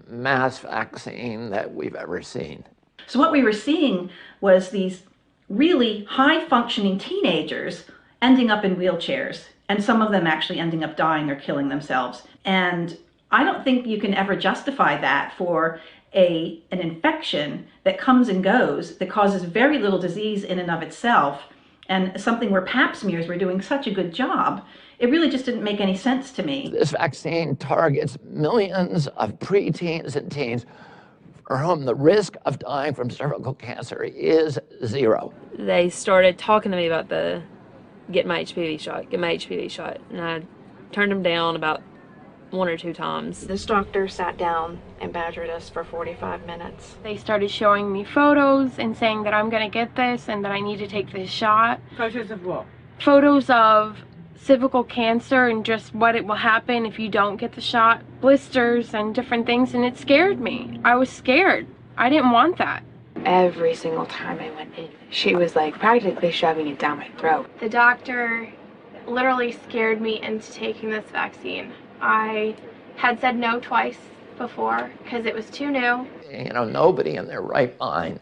mass vaccine that we've ever seen. So what we were seeing was these really high-functioning teenagers ending up in wheelchairs, and some of them actually ending up dying or killing themselves. And I don't think you can ever justify that for an infection that comes and goes, that causes very little disease in and of itself, and something where Pap smears were doing such a good job, it really just didn't make any sense to me. This vaccine targets millions of preteens and teens for whom the risk of dying from cervical cancer is 0. They started talking to me about get my HPV shot, and I turned them down about 1 or 2 times. This doctor sat down and badgered us for 45 minutes. They started showing me photos and saying that I'm gonna get this and that I need to take this shot. Photos of what? Photos of cervical cancer and just what it will happen if you don't get the shot, blisters and different things, and it scared me. I was scared. I didn't want that. Every single time I went in, she was like practically shoving it down my throat. The doctor literally scared me into taking this vaccine. I had said no twice before because it was too new. You know, nobody in their right mind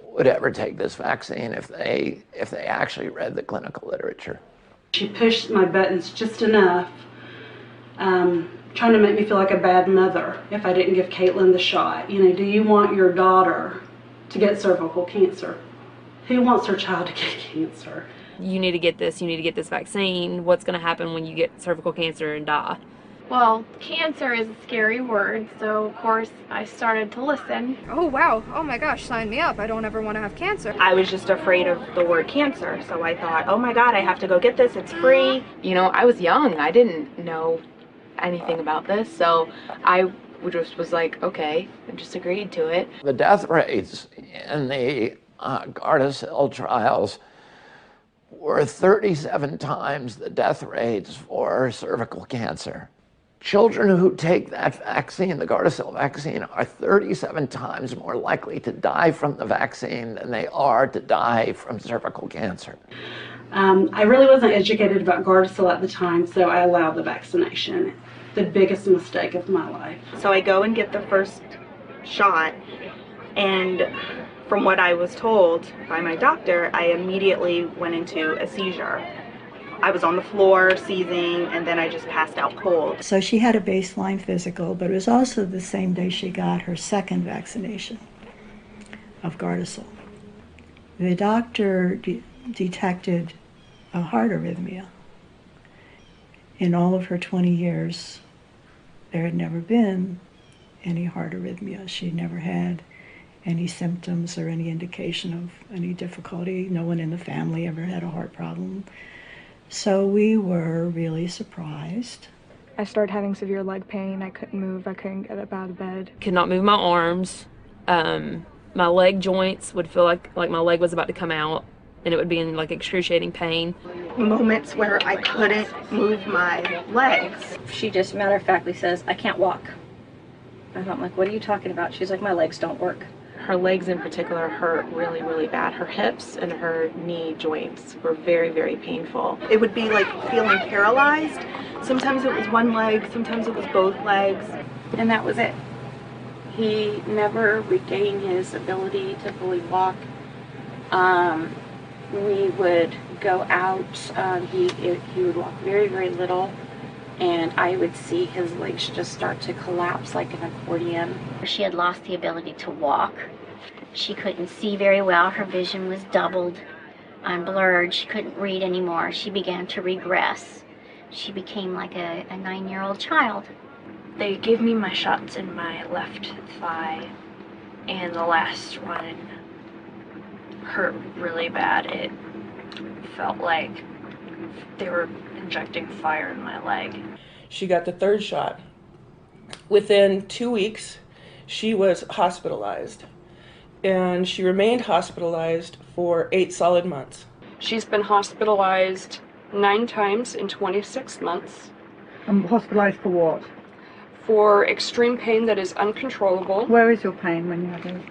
would ever take this vaccine if they actually read the clinical literature. She pushed my buttons just enough, trying to make me feel like a bad mother if I didn't give Caitlin the shot. You know, do you want your daughter to get cervical cancer? Who wants their child to get cancer? You need to get this vaccine. What's going to happen when you get cervical cancer and die? Well, cancer is a scary word, so of course I started to listen. Oh wow, oh my gosh, sign me up. I don't ever want to have cancer. I was just afraid of the word cancer, so I thought, oh my god, I have to go get this, it's free. You know, I was young, I didn't know anything about this, so I just was like, okay, and just agreed to it. The death rates in the Gardasil trials were 37 times the death rates for cervical cancer. Children who take that vaccine, the Gardasil vaccine, are 37 times more likely to die from the vaccine than they are to die from cervical cancer. I really wasn't educated about Gardasil at the time, so I allowed the vaccination. The biggest mistake of my life. So I go and get the first shot, and from what I was told by my doctor, I immediately went into a seizure. I was on the floor seizing, and then I just passed out cold. So she had a baseline physical, but it was also the same day she got her second vaccination of Gardasil. The doctor detected a heart arrhythmia. In all of her 20 years, there had never been any heart arrhythmia. She never had any symptoms or any indication of any difficulty. No one in the family ever had a heart problem. So we were really surprised. I started having severe leg pain. I couldn't move. I couldn't get up out of bed. Could not move my arms. My leg joints would feel like my leg was about to come out, and it would be in like excruciating pain. Moments where I couldn't move my legs. She just matter of factly says, I can't walk. And I'm like, what are you talking about? She's like, my legs don't work. Her legs in particular hurt really, really bad. Her hips and her knee joints were very, very painful. It would be like feeling paralyzed. Sometimes it was one leg, sometimes it was both legs. And that was it. He never regained his ability to fully walk. We would go out, he would walk very, very little, and I would see his legs just start to collapse like an accordion. She had lost the ability to walk. She couldn't see very well. Her vision was doubled and blurred. She couldn't read anymore. She began to regress. She became like a 9-year-old child. They gave me my shots in my left thigh, and the last one hurt really bad. It felt like they were injecting fire in my leg. She got the third shot. Within 2 weeks, she was hospitalized, and she remained hospitalized for 8 solid months. She's been hospitalized 9 times in 26 months. Hospitalized for what? For extreme pain that is uncontrollable. Where is your pain when you have it?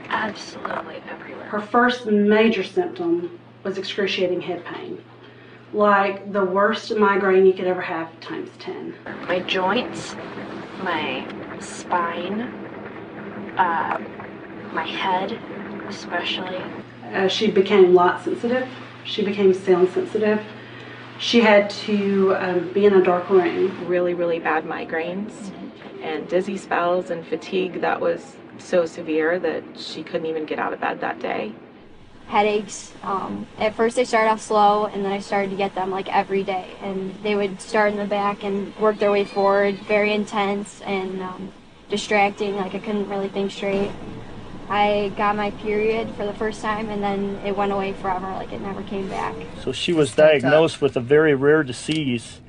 Absolutely everywhere. Her first major symptom was excruciating head pain. Like the worst migraine you could ever have times 10. My joints, my spine, my head especially. She became light sensitive. She became sound sensitive. She had to be in a dark room. Really, really bad migraines. and dizzy spells and fatigue that was so severe that she couldn't even get out of bed that day. Headaches. At first they started off slow, and then I started to get them like every day, and they would start in the back and work their way forward, very intense and distracting, like I couldn't really think straight. I got my period for the first time, and then it went away forever, like it never came back. So she was diagnosed with a very rare disease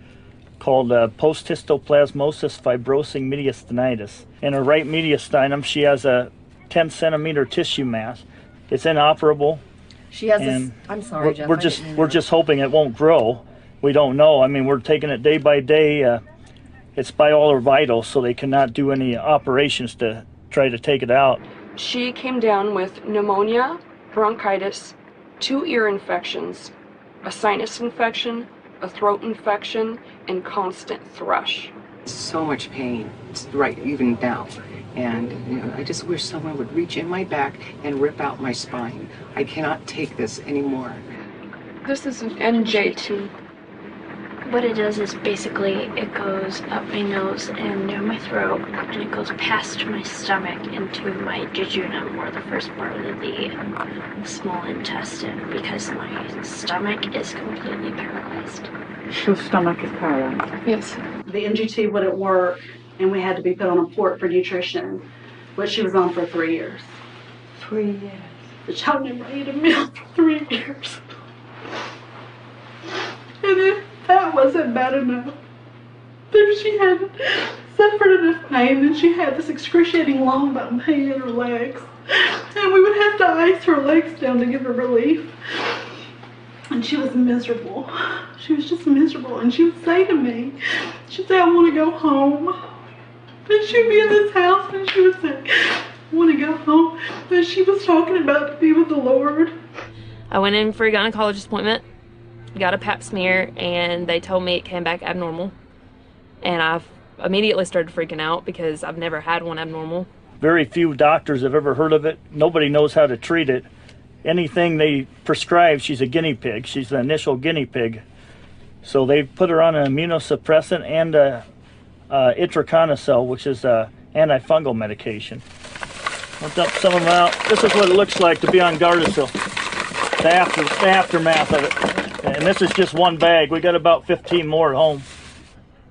called post-histoplasmosis fibrosing mediastinitis. In her right mediastinum, she has a 10-centimeter tissue mass. It's inoperable. She has this, I'm sorry, Jeff. We're just hoping it won't grow. We don't know. I mean, we're taking it day by day. It's by all her vitals, so they cannot do any operations to try to take it out. She came down with pneumonia, bronchitis, 2 ear infections, a sinus infection, a throat infection, and constant thrush. So much pain, right, even now. And you know, I just wish someone would reach in my back and rip out my spine. I cannot take this anymore. This is an NJ2. What it does is basically it goes up my nose and down my throat, and it goes past my stomach into my jejunum, or the first part of the small intestine, because my stomach is completely paralyzed. Your stomach is paralyzed? Yes. The NG2 wouldn't work, and we had to be put on a port for nutrition, which she was on for 3 years. 3 years. The child never ate a meal for 3 years. And if that wasn't bad enough, then she had suffered enough pain, and she had this excruciating long bone pain in her legs. And we would have to ice her legs down to give her relief. And she was miserable. She was just miserable. And she would say to me, she'd say, I want to go home. And she'd be in this house and she would say, I want to go home. And she was talking about to be with the Lord. I went in for a gynecologist appointment, got a pap smear, and they told me it came back abnormal. And I immediately started freaking out because I've never had one abnormal. Very few doctors have ever heard of it. Nobody knows how to treat it. Anything they prescribe, she's a guinea pig. She's the initial guinea pig. So they put her on an immunosuppressant and itraconazole, which is an antifungal medication. I'll dump some of them out. This is what it looks like to be on Gardasil. The aftermath of it. And this is just one bag. We got about 15 more at home.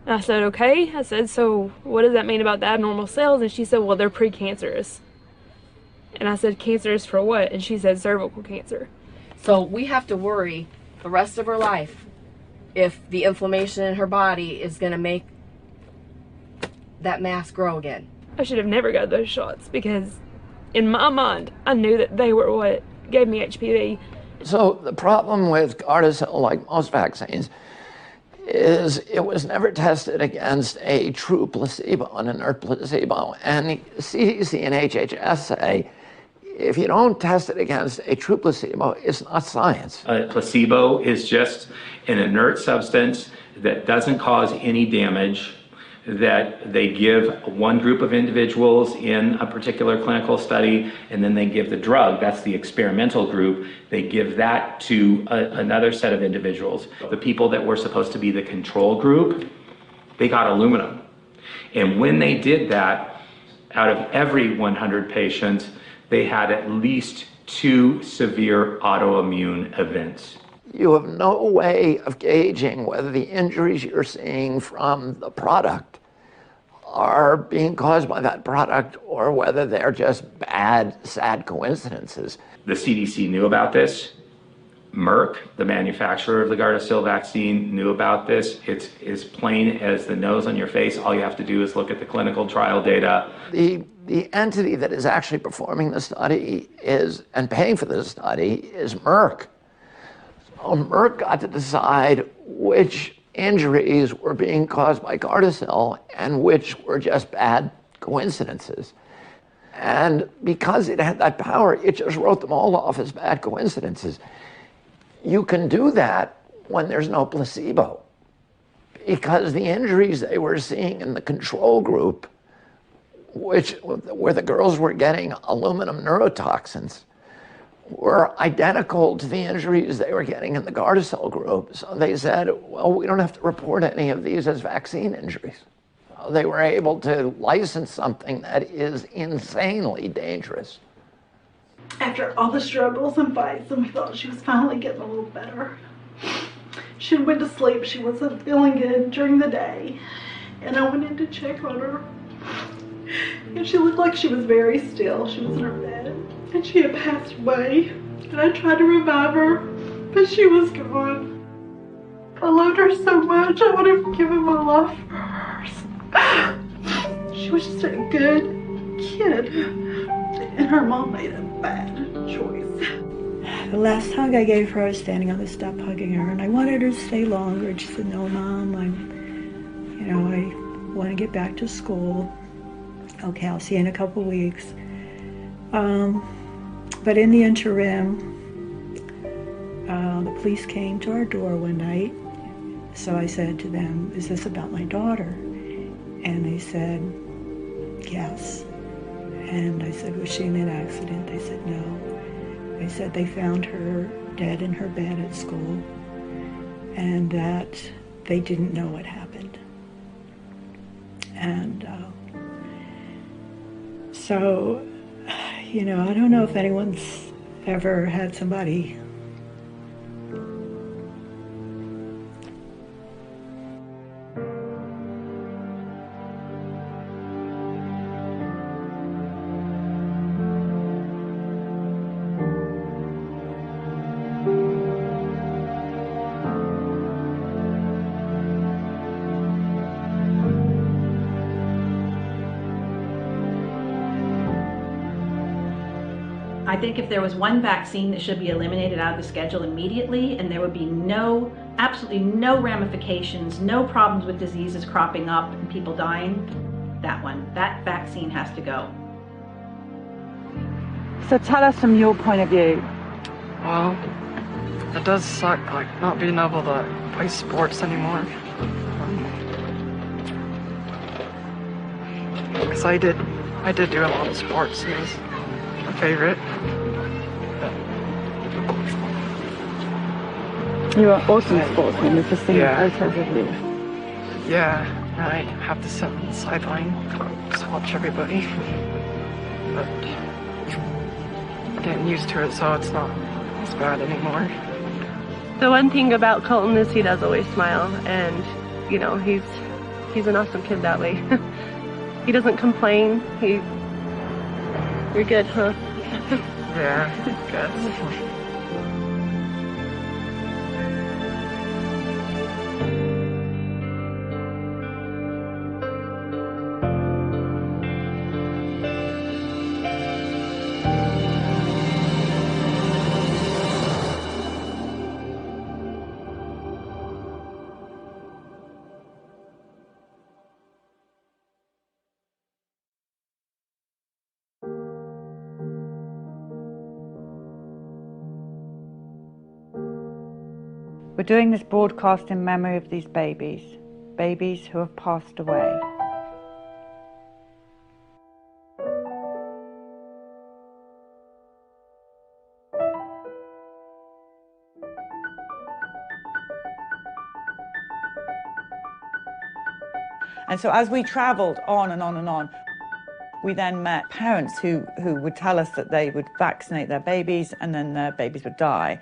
I said, okay. I said, so what does that mean about the abnormal cells? And she said, well, they're precancerous. And I said, cancerous for what? And she said, cervical cancer. So we have to worry the rest of her life if the inflammation in her body is going to make that mass grow again. I should have never got those shots because in my mind, I knew that they were what gave me HPV. So the problem with Gardasil, like most vaccines, is it was never tested against a true placebo, an inert placebo. And CDC and HHS say, if you don't test it against a true placebo, it's not science. A placebo is just an inert substance that doesn't cause any damage, that they give one group of individuals in a particular clinical study, and then they give the drug. That's the experimental group. They give that to another set of individuals. The people that were supposed to be the control group, they got aluminum. And when they did that, out of every 100 patients, they had at least 2 severe autoimmune events. You have no way of gauging whether the injuries you're seeing from the product are being caused by that product or whether they're just bad, sad coincidences. The CDC knew about this. Merck, the manufacturer of the Gardasil vaccine, knew about this. It's as plain as the nose on your face. All you have to do is look at the clinical trial data. The entity that is actually performing the study and paying for the study is Merck. So Merck got to decide which injuries were being caused by Gardasil and which were just bad coincidences. And because it had that power, it just wrote them all off as bad coincidences. You can do that when there's no placebo, because the injuries they were seeing in the control group, where the girls were getting aluminum neurotoxins, were identical to the injuries they were getting in the Gardasil group. So they said, well, we don't have to report any of these as vaccine injuries. how they were able to license something that is insanely dangerous. After all the struggles and fights, and we thought she was finally getting a little better, she went to sleep. She wasn't feeling good during the day, and I went in to check on her, and she looked like she was very still. She was in her bed, and she had passed away, and I tried to revive her, but she was gone. I loved her so much. I would have given my life for her. She was just a good kid, and her mom made a bad choice. The last hug I gave her, I was standing on the step hugging her, and I wanted her to stay longer. And she said, "No, Mom, I want to get back to school." Okay, I'll see you in a couple weeks. But in the interim, the police came to our door one night. So I said to them, "Is this about my daughter?" And they said, "Yes." And I said, "Was she in an accident?" They said, "No." They said they found her dead in her bed at school, and that they didn't know what happened. And so, I don't know if anyone's ever had somebody I think if there was one vaccine that should be eliminated out of the schedule immediately, and there would be absolutely no ramifications, no problems with diseases cropping up and people dying, that vaccine has to go. So tell us from your point of view. Well, it does suck, not being able to play sports anymore. Because I did do a lot of sports, and it was my favorite. You are awesome sportsman. We've just seen photos of you. Yeah, I have to sit on the sideline, just watch everybody. But getting used to it, so it's not as bad anymore. The one thing about Colton is he does always smile, and he's an awesome kid that way. He doesn't complain. You're good, huh? Yeah, good. We're doing this broadcast in memory of these babies who have passed away. And so as we travelled on and on and on, we then met parents who would tell us that they would vaccinate their babies and then their babies would die.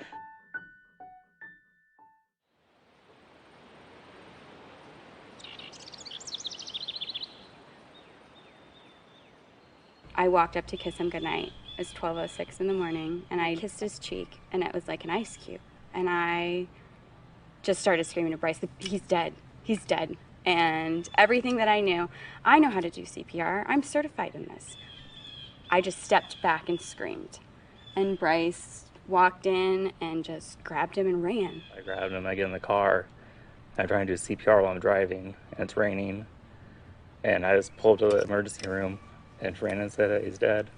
I walked up to kiss him goodnight. It was 12:06 in the morning, and I kissed his cheek, and it was like an ice cube. And I just started screaming to Bryce, "He's dead, he's dead." And everything that I know how to do CPR. I'm certified in this. I just stepped back and screamed. And Bryce walked in and just grabbed him and ran. I grabbed him, I get in the car, I'm trying to do CPR while I'm driving, and it's raining. And I just pulled to the emergency room, and Brandon said that he's dead.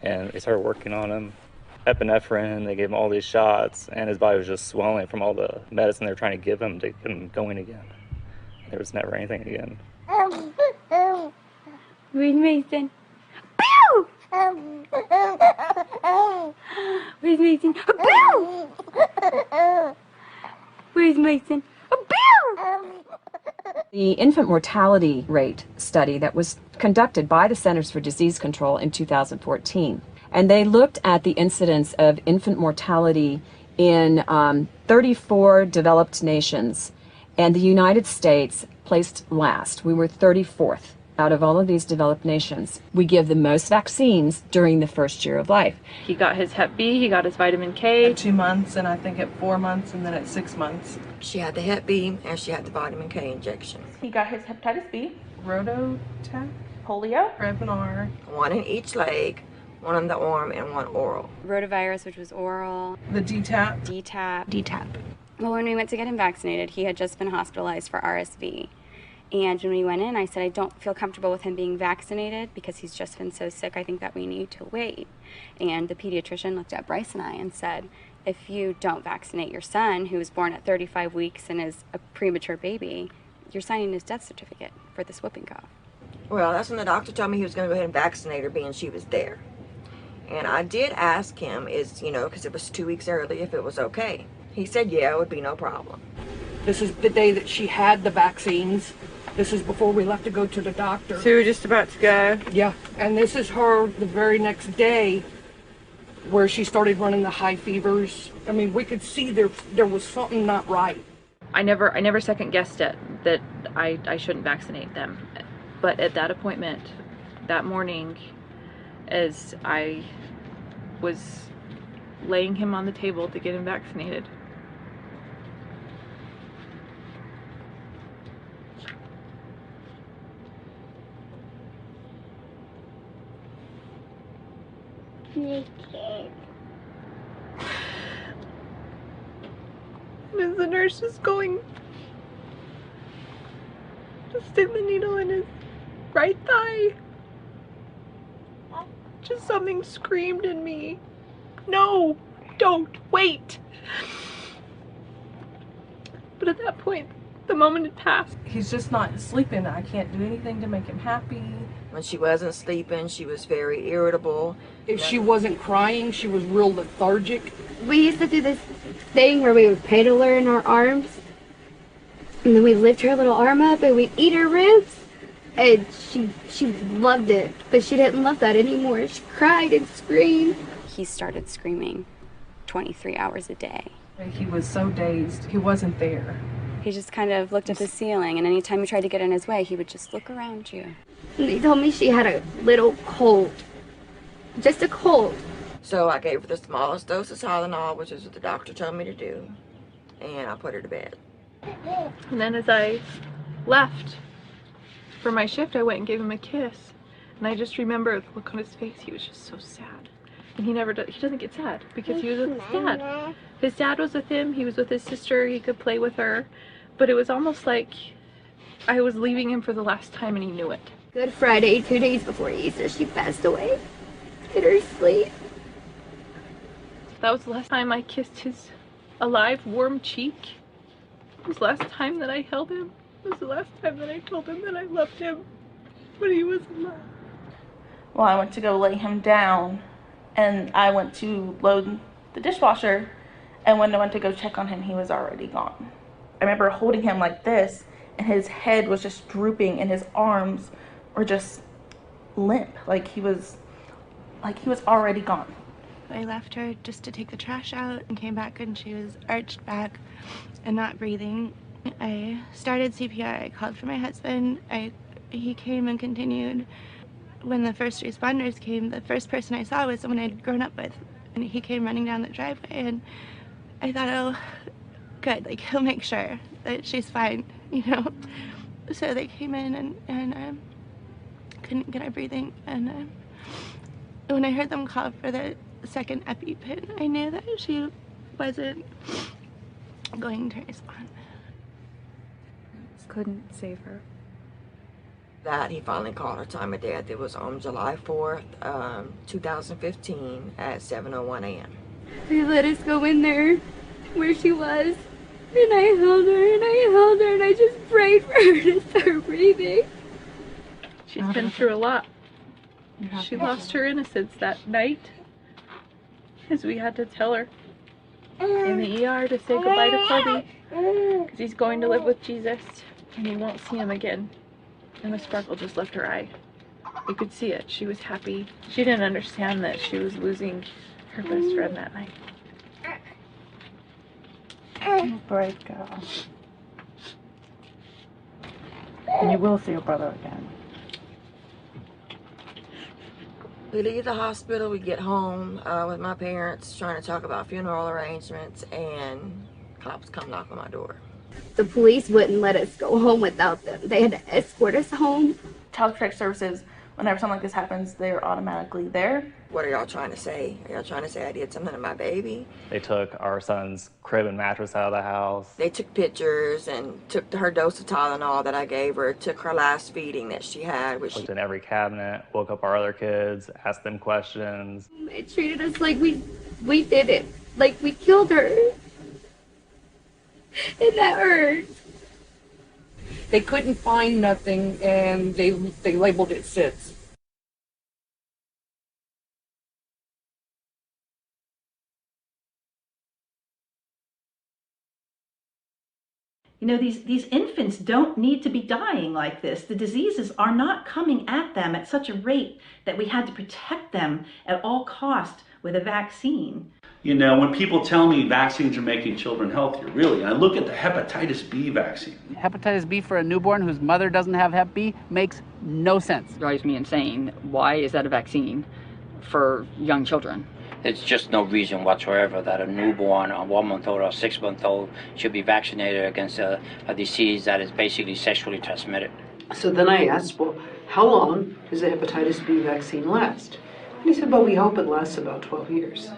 And they started working on him. Epinephrine, they gave him all these shots, and his body was just swelling from all the medicine they were trying to give him to get him going again. There was never anything again. Where's Mason? Pew! Where's Mason? Pew! Where's Mason? Pew! The infant mortality rate study that was conducted by the Centers for Disease Control in 2014, and they looked at the incidence of infant mortality in 34 developed nations, and the United States placed last. We were 34th out of all of these developed nations. We give the most vaccines during the first year of life. He got his Hep B, he got his vitamin K. At 2 months, and I think at 4 months, and then at 6 months. She had the Hep B, and she had the vitamin K injection. He got his hepatitis B, Rototec, polio, Prevnar. One in each leg, one on the arm, and one oral. Rotavirus, which was oral. The DTaP. DTaP. Well, when we went to get him vaccinated, he had just been hospitalized for RSV. And when we went in, I said, I don't feel comfortable with him being vaccinated because he's just been so sick. I think that we need to wait. And the pediatrician looked at Bryce and I and said, if you don't vaccinate your son, who was born at 35 weeks and is a premature baby, you're signing his death certificate for this whooping cough. Well, that's when the doctor told me he was going to go ahead and vaccinate her, being she was there. And I did ask him, because it was 2 weeks early, if it was okay. He said, yeah, it would be no problem. This is the day that she had the vaccines. This is before we left to go to the doctor. So we were just about to go? Yeah, and this is her the very next day where she started running the high fevers. I mean, we could see there was something not right. I never second guessed it that I shouldn't vaccinate them. But at that appointment that morning, as I was laying him on the table to get him vaccinated, as the nurse is going to stick the needle in his right thigh, just something screamed in me, no, don't, wait. But at that point, the moment had passed. He's just not sleeping. I can't do anything to make him happy. When she wasn't sleeping, she was very irritable. If she wasn't crying, she was real lethargic. We used to do this thing where we would cradle her in our arms, and then we'd lift her little arm up and we'd eat her ribs. And she loved it, but she didn't love that anymore. She cried and screamed. He started screaming 23 hours a day. He was so dazed. He wasn't there. He just kind of looked at the ceiling, and anytime you tried to get in his way, he would just look around you. And they told me she had a little cold. Just a cold. So I gave her the smallest dose of Tylenol, which is what the doctor told me to do, and I put her to bed. And then as I left for my shift, I went and gave him a kiss. And I just remember the look on his face. He was just so sad. And he doesn't get sad because he was with his dad. His dad was with him, he was with his sister, he could play with her. But it was almost like I was leaving him for the last time and he knew it. Good Friday, 2 days before Easter, she passed away in her sleep. That was the last time I kissed his alive, warm cheek. It was the last time that I held him. It was the last time that I told him that I loved him when he was alive. Well, I went to go lay him down, and I went to load the dishwasher, and when I went to go check on him, he was already gone. I remember holding him like this, and his head was just drooping, and his arms were just limp, like he was already gone. I left her just to take the trash out and came back and she was arched back and not breathing. I started CPR. I called for my husband. He came and continued. When the first responders came, the first person I saw was someone I'd grown up with. And he came running down the driveway and I thought, oh, good, like he'll make sure that she's fine, you know? So they came in and couldn't get her breathing. And when I heard them call for the second EpiPen, I knew that she wasn't going to respond. Couldn't save her. That he finally called her time of death. It was on July 4th, 2015 at 7:01 a.m. They let us go in there where she was, and I held her and I held her and I just prayed for her to start breathing. She's been through a lot. She lost her innocence that night as we had to tell her in the ER to say goodbye to Kobe because he's going to live with Jesus. and he won't see him again. And the sparkle just left her eye. You could see it. She was happy. She didn't understand that she was losing her best friend that night. Brave girl. And you will see your brother again. We leave the hospital, we get home with my parents trying to talk about funeral arrangements, and cops come knock on my door. The police wouldn't let us go home without them. They had to escort us home. Child Protective Services, whenever something like this happens, they're automatically there. What are y'all trying to say? Are y'all trying to say I did something to my baby? They took our son's crib and mattress out of the house. They took pictures and took her dose of Tylenol that I gave her, took her last feeding that she had. Looked in every cabinet, woke up our other kids, asked them questions. They treated us like we did it, like we killed her. And that hurt. They couldn't find nothing, and they labeled it SIDS. You know, these infants don't need to be dying like this. The diseases are not coming at them at such a rate that we had to protect them at all cost with a vaccine. You know, when people tell me vaccines are making children healthier, really, and I look at the hepatitis B vaccine. Hepatitis B for a newborn whose mother doesn't have Hep B makes no sense. Drives me insane. Why is that a vaccine for young children? There's just no reason whatsoever that a newborn, a 1 month old or 6 month old should be vaccinated against a disease that is basically sexually transmitted. So then I asked, well, how long does the hepatitis B vaccine last? And he said, well, we hope it lasts about 12 years.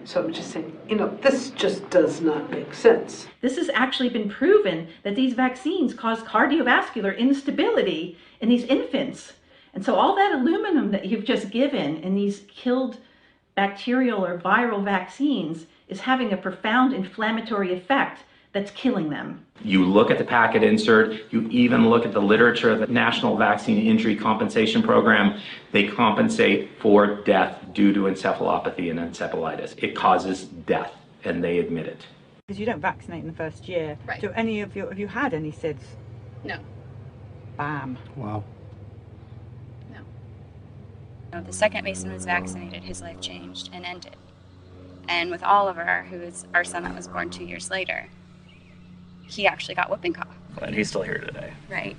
So I'm just saying, you know, this just does not make sense. This has actually been proven that these vaccines cause cardiovascular instability in these infants. And so all that aluminum that you've just given in these killed bacterial or viral vaccines is having a profound inflammatory effect that's killing them. You look at the packet insert, you even look at the literature of the National Vaccine Injury Compensation Program. They compensate for death due to encephalopathy and encephalitis. It causes death, and they admit it. Because you don't vaccinate in the first year. Right. Do any of you, have you had any SIDS? No. Bam. Wow. The second Mason was vaccinated, his life changed and ended. And with Oliver, who is our son that was born 2 years later, he actually got whooping cough. And he's still here today. Right.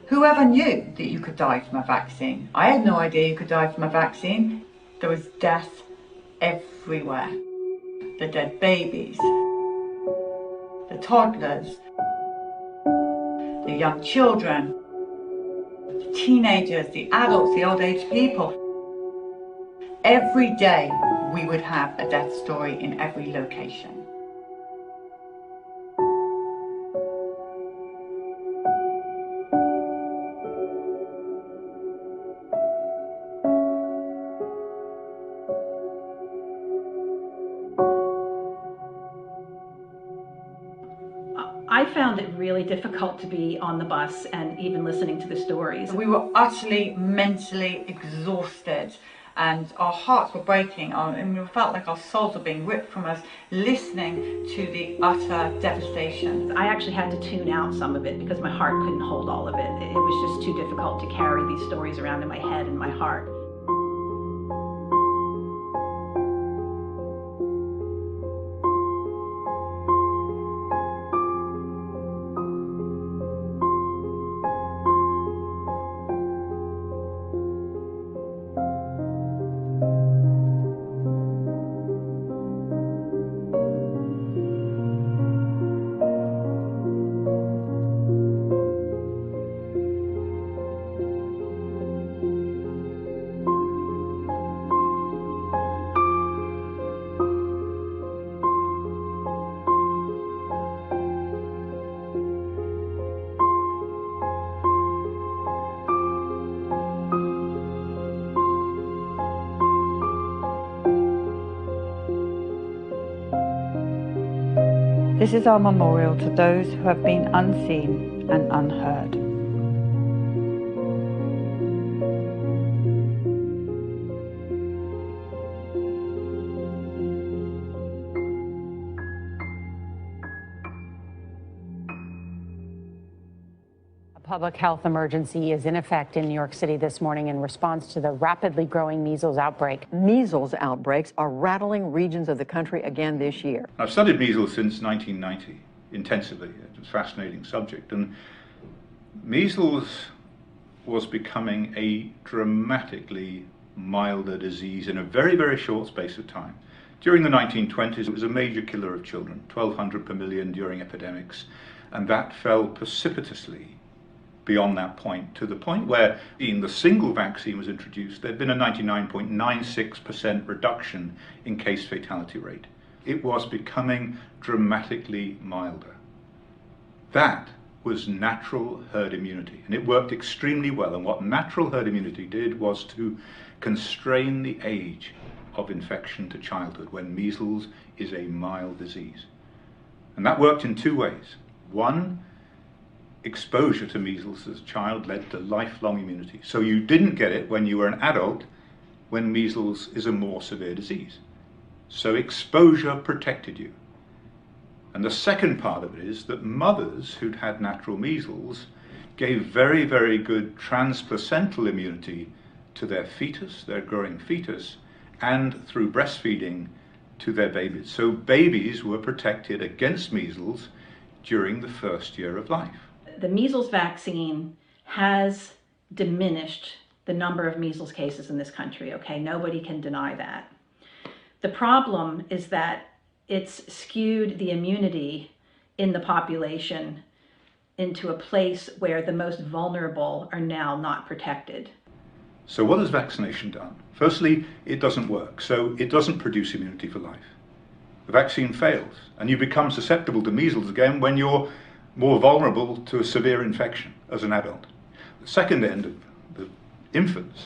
Whoever knew that you could die from a vaccine? I had no idea you could die from a vaccine. There was death everywhere. The dead babies, the toddlers, the young children, the teenagers, the adults, the old age people. Every day we would have a death story in every location. I found it really difficult to be on the bus and even listening to the stories. We were utterly mentally exhausted and our hearts were breaking and we felt like our souls were being ripped from us listening to the utter devastation. I actually had to tune out some of it because my heart couldn't hold all of it. It was just too difficult to carry these stories around in my head and my heart. This is our memorial to those who have been unseen and unheard. Public health emergency is in effect in New York City this morning in response to the rapidly growing measles outbreak. Measles outbreaks are rattling regions of the country again this year. I've studied measles since 1990 intensively. It's a fascinating subject. And measles was becoming a dramatically milder disease in a very, very short space of time. During the 1920s, it was a major killer of children, 1,200 per million during epidemics, and that fell precipitously beyond that point, to the point where in the single vaccine was introduced, there'd been a 99.96% reduction in case fatality rate. It was becoming dramatically milder. That was natural herd immunity, and it worked extremely well. And what natural herd immunity did was to constrain the age of infection to childhood, when measles is a mild disease. And that worked in two ways. One, exposure to measles as a child led to lifelong immunity. So you didn't get it when you were an adult, when measles is a more severe disease. So exposure protected you. And the second part of it is that mothers who'd had natural measles gave very, very good transplacental immunity to their fetus, their growing fetus, and through breastfeeding to their babies. So babies were protected against measles during the first year of life. The measles vaccine has diminished the number of measles cases in this country, okay? Nobody can deny that. The problem is that it's skewed the immunity in the population into a place where the most vulnerable are now not protected. So what has vaccination done? Firstly, it doesn't work, so it doesn't produce immunity for life. The vaccine fails, and you become susceptible to measles again when you're more vulnerable to a severe infection as an adult. The second end of the infants,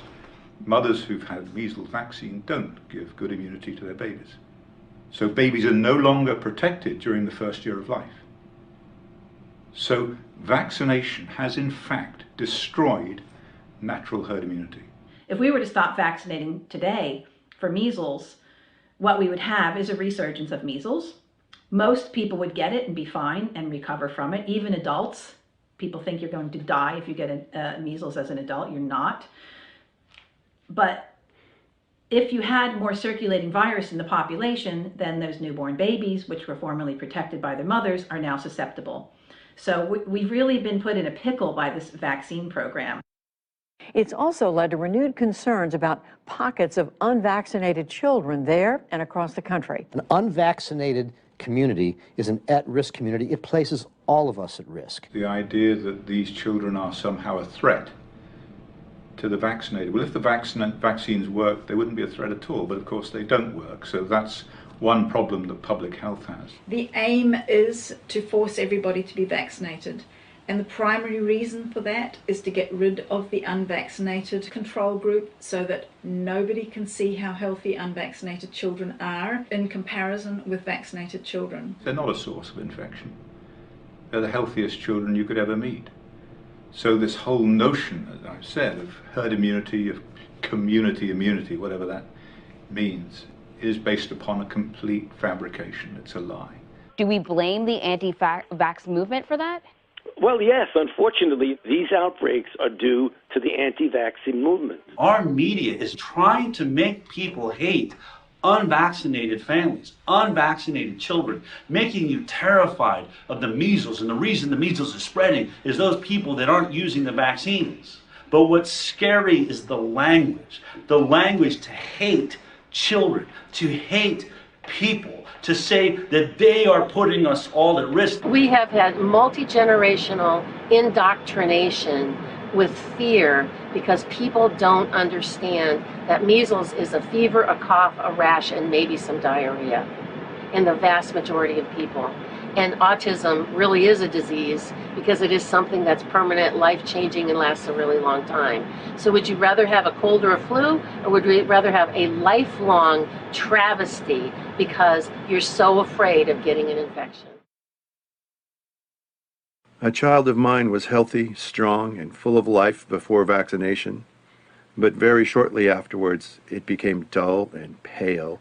mothers who've had measles vaccine don't give good immunity to their babies. So babies are no longer protected during the first year of life. So vaccination has in fact destroyed natural herd immunity. If we were to stop vaccinating today for measles, what we would have is a resurgence of measles. Most people would get it and be fine and recover from it, even adults. People think you're going to die if you get measles as an adult. You're not. But if you had more circulating virus in the population, then those newborn babies, which were formerly protected by their mothers, are now susceptible. So we've really been put in a pickle by this vaccine program. It's also led to renewed concerns about pockets of unvaccinated children there and across the country. An unvaccinated community is an at-risk community. It places all of us at risk. The idea that these children are somehow a threat to the vaccinated. Well, if the vaccines work, they wouldn't be a threat at all, but of course they don't work. So that's one problem that public health has. The aim is to force everybody to be vaccinated. And the primary reason for that is to get rid of the unvaccinated control group so that nobody can see how healthy unvaccinated children are in comparison with vaccinated children. They're not a source of infection. They're the healthiest children you could ever meet. So this whole notion, as I've said, of herd immunity, of community immunity, whatever that means, is based upon a complete fabrication. It's a lie. Do we blame the anti-vax movement for that? Well, yes. Unfortunately, these outbreaks are due to the anti-vaccine movement. Our media is trying to make people hate unvaccinated families, unvaccinated children, making you terrified of the measles. And the reason the measles are spreading is those people that aren't using the vaccines. But what's scary is the language to hate children, to hate people, to say that they are putting us all at risk. We have had multi-generational indoctrination with fear because people don't understand that measles is a fever, a cough, a rash, and maybe some diarrhea in the vast majority of people. And autism really is a disease because it is something that's permanent, life-changing, and lasts a really long time. So would you rather have a cold or a flu, or would you rather have a lifelong travesty because you're so afraid of getting an infection? A child of mine was healthy, strong, and full of life before vaccination, but very shortly afterwards it became dull and pale,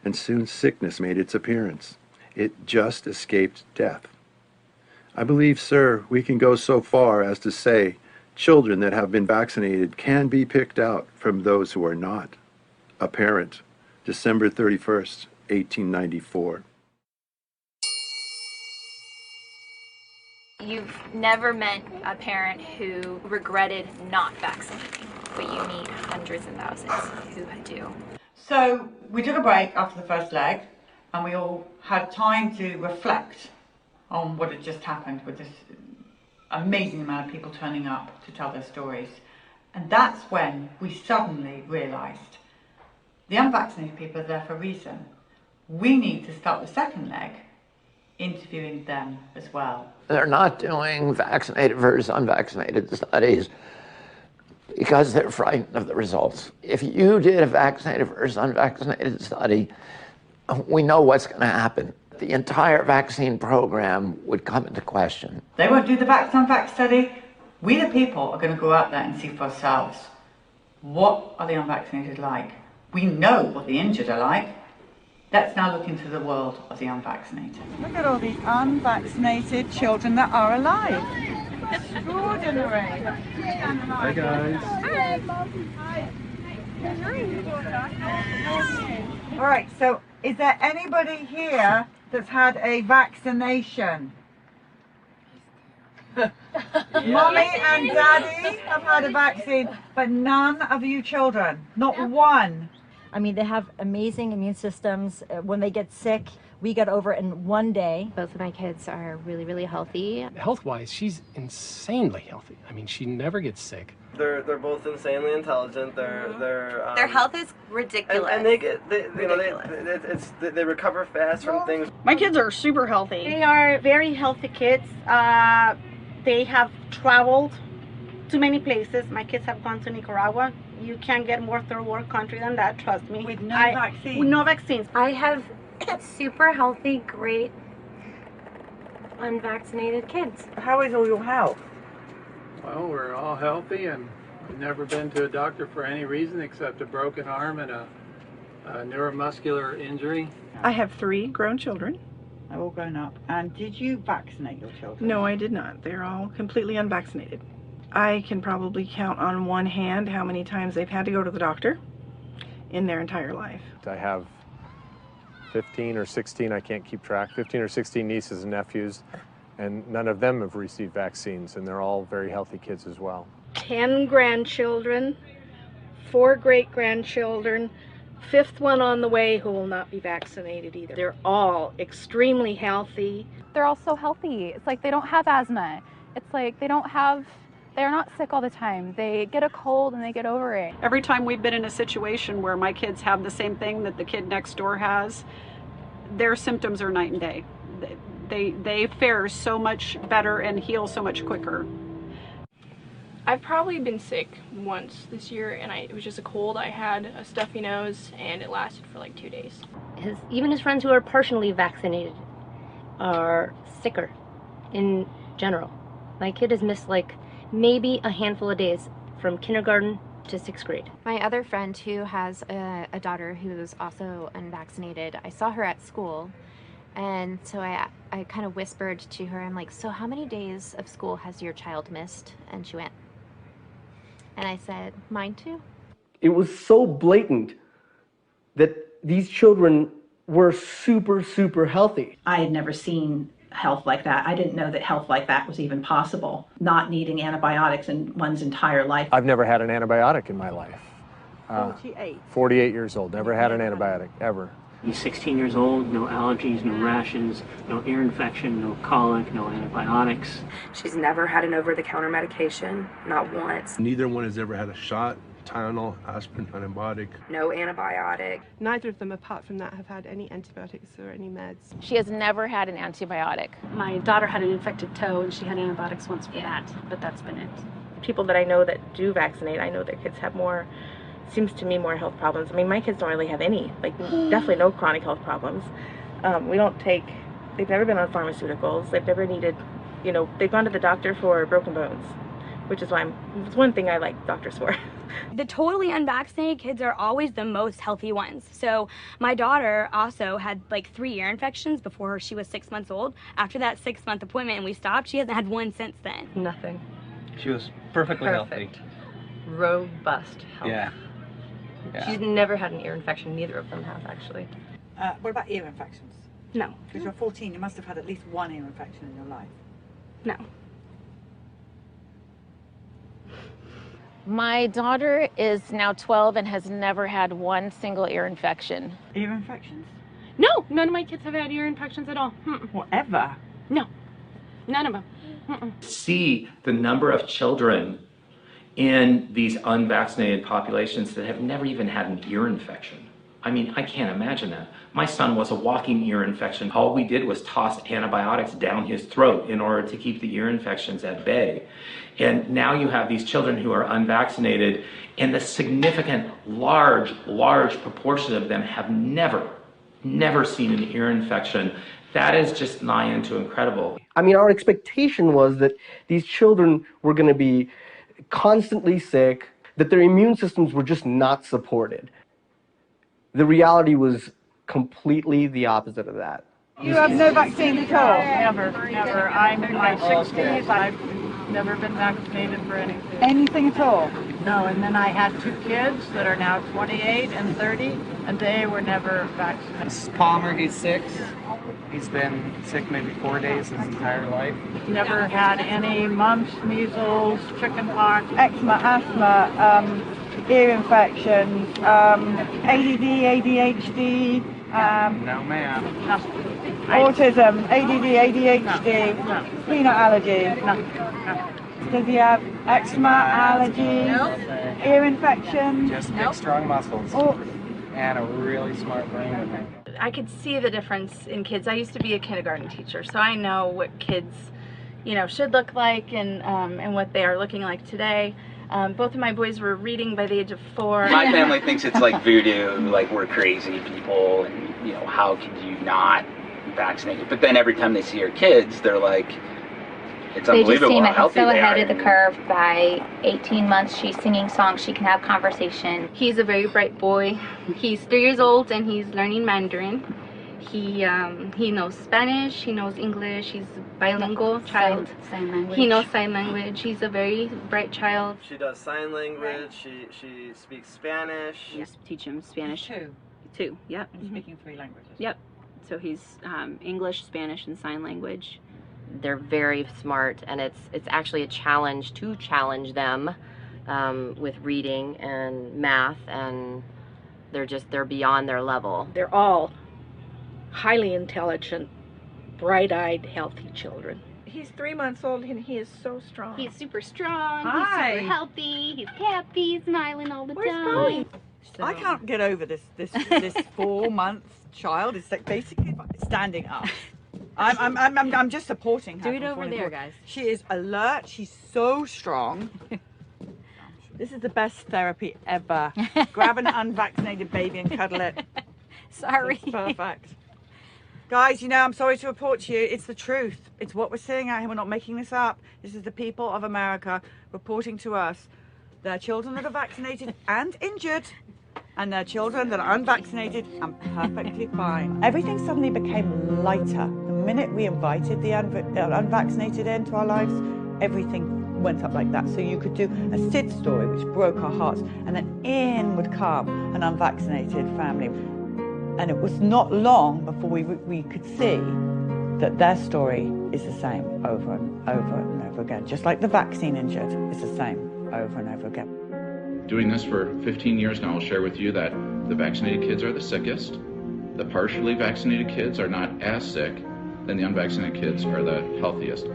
and soon sickness made its appearance. It just escaped death. I believe, sir, we can go so far as to say children that have been vaccinated can be picked out from those who are not. A parent, December 31st, 1894. You've never met a parent who regretted not vaccinating, but you meet hundreds and thousands who do. So we took a break after the first leg and we all had time to reflect on what had just happened with this amazing amount of people turning up to tell their stories. And that's when we suddenly realised the unvaccinated people are there for a reason. We need to start the second leg interviewing them as well. They're not doing vaccinated versus unvaccinated studies because they're frightened of the results. If you did a vaccinated versus unvaccinated study, we know what's going to happen. The entire vaccine program would come into question. They won't do the vax-unvax study. We the people are going to go out there and see for ourselves. What are the unvaccinated like? We know what the injured are like. Let's now look into the world of the unvaccinated. Look at all these unvaccinated children that are alive. Extraordinary. Hi guys. All right, so is there anybody here that's had a vaccination? Mommy and Daddy have had a vaccine, but none of you children, not one. I mean, they have amazing immune systems. When they get sick, we get over it in one day. Both of my kids are really, really healthy. Health-wise, she's insanely healthy. I mean, she never gets sick. They're both insanely intelligent. Their health is ridiculous. And they recover fast from things. My kids are super healthy. They are very healthy kids. They have traveled to many places. My kids have gone to Nicaragua. You can't get more third world country than that, trust me. With no vaccines. With no vaccines. I have super healthy, great, unvaccinated kids. How is all your health? Well, we're all healthy, and I've never been to a doctor for any reason except a broken arm and a neuromuscular injury. I have 3 grown children. They're all grown up. And did you vaccinate your children? No, I did not. They're all completely unvaccinated. I can probably count on one hand how many times they've had to go to the doctor in their entire life. I have 15 or 16, I can't keep track, 15 or 16 nieces and nephews, and none of them have received vaccines, and they're all very healthy kids as well. 10 grandchildren, 4 great-grandchildren, 5th one on the way who will not be vaccinated either. They're all extremely healthy. They're all so healthy. It's like they don't have asthma. It's like they're not sick all the time. They get a cold and they get over it. Every time we've been in a situation where my kids have the same thing that the kid next door has, their symptoms are night and day. They fare so much better and heal so much quicker. I've probably been sick once this year, and it was just a cold. I had a stuffy nose, and it lasted for like 2 days. Even his friends who are partially vaccinated are sicker in general. My kid has missed like maybe a handful of days from kindergarten to 6th grade. My other friend who has a daughter who's also unvaccinated, I saw her at school, and so I kind of whispered to her, I'm like, so how many days of school has your child missed? And she went, and I said, mine too. It was so blatant that these children were super, super healthy. I had never seen health like that. I didn't know that health like that was even possible. Not needing antibiotics in one's entire life. I've never had an antibiotic in my life. 48. 48 years old, never had an antibiotic, ever. He's 16 years old, no allergies, no rashes, no ear infection, no colic, no antibiotics. She's never had an over-the-counter medication, not once. Neither one has ever had a shot, Tylenol, aspirin, antibiotic. No antibiotic. Neither of them, apart from that, have had any antibiotics or any meds. She has never had an antibiotic. My daughter had an infected toe, and she had antibiotics once for that, but that's been it. People that I know that do vaccinate, I know their kids have seems to me more health problems. I mean, my kids don't really have any, definitely no chronic health problems. They've never been on pharmaceuticals. They've never needed you know, they've gone to the doctor for broken bones, which is why it's one thing I like doctors for. The totally unvaccinated kids are always the most healthy ones. So my daughter also had like 3 ear infections before she was 6 months old. After that 6-month appointment and we stopped, she hasn't had one since then. Nothing. She was perfectly healthy. Robust health. Yeah. She's never had an ear infection. Neither of them have, actually. What about ear infections? No. Because you're 14, you must have had at least one ear infection in your life. No. My daughter is now 12 and has never had one single ear infection. Ear infections? No, none of my kids have had ear infections at all. Whatever. No, none of them. See the number of children in these unvaccinated populations that have never even had an ear infection. I mean, I can't imagine that. My son was a walking ear infection. All we did was toss antibiotics down his throat in order to keep the ear infections at bay. And now you have these children who are unvaccinated, and the significant, large proportion of them have never seen an ear infection. That is just nigh into incredible. I mean, our expectation was that these children were going to be constantly sick, that their immune systems were just not supported. The reality was completely the opposite of that. You have no vaccine at all? Never. I'm in my 60s. I've never been vaccinated for anything. Anything at all? No, and then I had 2 kids that are now 28 and 30, and they were never vaccinated. This is Palmer, he's 6. He's been sick maybe 4 days his entire life. Never had any mumps, measles, chickenpox. Eczema, asthma, ear infections, ADD, ADHD, no ma'am. autism, ADD, ADHD, peanut allergy. Does he have eczema, allergies, ear infections? Just big strong muscles and a really smart brain. I could see the difference in kids. I used to be a kindergarten teacher, so I know what kids, you know, should look like and what they are looking like today. Both of my boys were reading by the age of 4. My family thinks it's like voodoo, like we're crazy people, and you know, how could you not vaccinate? But then every time they see our kids, they're like, it's unbelievable how healthy they are. They just seem so ahead of the curve. By 18 months, she's singing songs, she can have conversation. He's a very bright boy. He's 3 years old and he's learning Mandarin. He knows Spanish, he knows English, he's a bilingual child. Sign language. He knows sign language. He's a very bright child. She does sign language, she speaks Spanish. Yes, teach him Spanish. 2, yep. Speaking 3 languages. Yep. So he's English, Spanish, and sign language. They're very smart, and it's actually a challenge to challenge them with reading and math, and they're beyond their level. They're all highly intelligent, bright-eyed, healthy children. He's 3 months old and he is so strong. He's super strong, Hi. he's super healthy, he's happy, smiling all the Where's time. Polly? I can't get over this 4-month child is like basically standing up. I'm just supporting her. Do it over there, guys. She is alert. She's so strong. This is the best therapy ever. Grab an unvaccinated baby and cuddle it. Sorry. It's perfect. Guys, you know, I'm sorry to report to you, it's the truth. It's what we're seeing out here. We're not making this up. This is the people of America reporting to us their children that are vaccinated and injured, and their children that are unvaccinated and perfectly fine. Everything suddenly became lighter. The minute we invited the unvaccinated into our lives, everything went up like that. So you could do a Sid story, which broke our hearts, and then in would come an unvaccinated family. And it was not long before we could see that their story is the same over and over and over again. Just like the vaccine injured, it's the same over and over again. Doing this for 15 years now, I'll share with you that the vaccinated kids are the sickest. The partially vaccinated kids are not as sick, then the unvaccinated kids are the healthiest.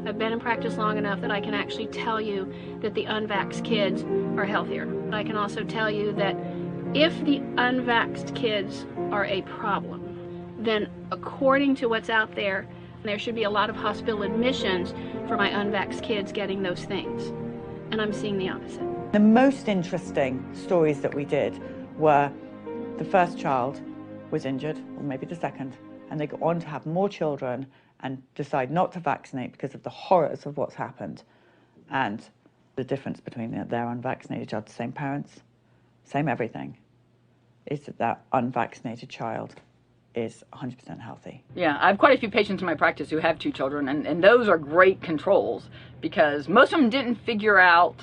I've been in practice long enough that I can actually tell you that the unvaxxed kids are healthier. I can also tell you that if the unvaxxed kids are a problem, then according to what's out there, there should be a lot of hospital admissions for my unvaxxed kids getting those things. And I'm seeing the opposite. The most interesting stories that we did were the first child was injured, or maybe the second, and they go on to have more children and decide not to vaccinate because of the horrors of what's happened. And the difference between their unvaccinated child, same parents, same everything, is that that unvaccinated child is 100% healthy. Yeah, I have quite a few patients in my practice who have 2 children, and those are great controls because most of them didn't figure out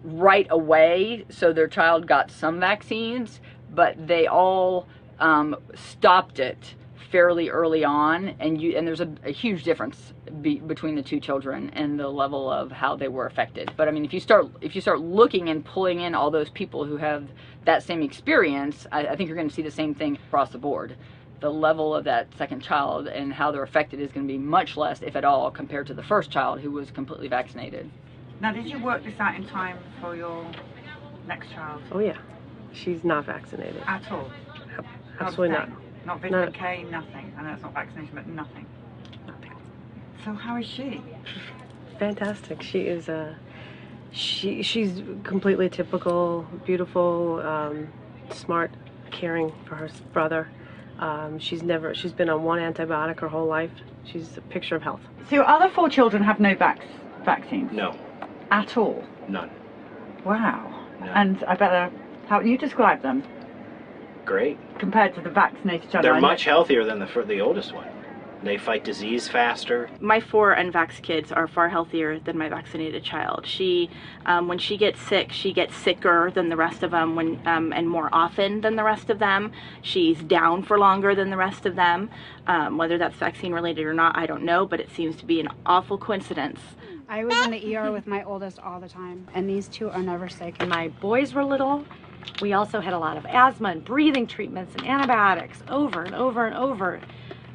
right away, so their child got some vaccines, but they all stopped it fairly early on, and there's a huge difference between the 2 children and the level of how they were affected. But I mean, if you start looking and pulling in all those people who have that same experience, I think you're going to see the same thing across the board. The level of that second child and how they're affected is going to be much less, if at all, compared to the first child who was completely vaccinated. Now, did you work this out in time for your next child? Oh yeah, she's not vaccinated. At all? Absolutely not. Not vitamin K, nothing. I know it's not vaccination, but nothing. Nothing. So how is she? Fantastic. She is she's completely typical, beautiful, smart, caring for her brother. She's been on 1 antibiotic her whole life. She's a picture of health. So your other 4 children have no vaccines? No. At all? None. Wow. No. And I better, how you describe them? Great. Compared to the vaccinated child? They're much healthier than the oldest one. They fight disease faster. My 4 unvaxxed kids are far healthier than my vaccinated child. She, when she gets sicker than the rest of them, and more often than the rest of them. She's down for longer than the rest of them. Whether that's vaccine related or not, I don't know, but it seems to be an awful coincidence. I was in the ER with my oldest all the time, and these 2 are never sick. And my boys were little. We also had a lot of asthma and breathing treatments and antibiotics over and over and over.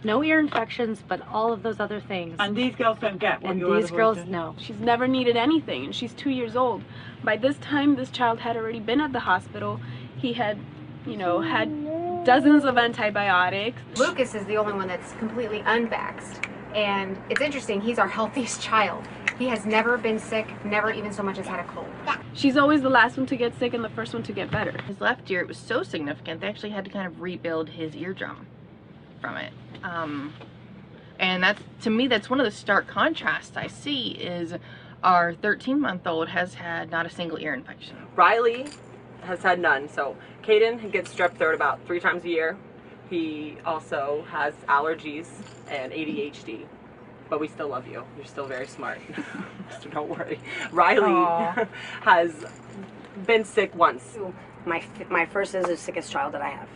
No ear infections, but all of those other things. And these girls don't get what and your these other girls, boys do? no. She's never needed anything, and she's 2 years old. By this time, this child had already been at the hospital. He had, had dozens of antibiotics. Lucas is the only one that's completely unvaxxed. And it's interesting, he's our healthiest child. He has never been sick, never even so much as had a cold. She's always the last one to get sick and the first one to get better. His left ear, it was so significant, they actually had to kind of rebuild his eardrum from it. And that's, to me, that's one of the stark contrasts I see is our 13-month-old has had not a single ear infection. Riley has had none. So Caden gets strep throat about 3 times a year. He also has allergies and ADHD. But we still love you. You're still very smart. So don't worry. Riley has been sick once. My first is the sickest child that I have.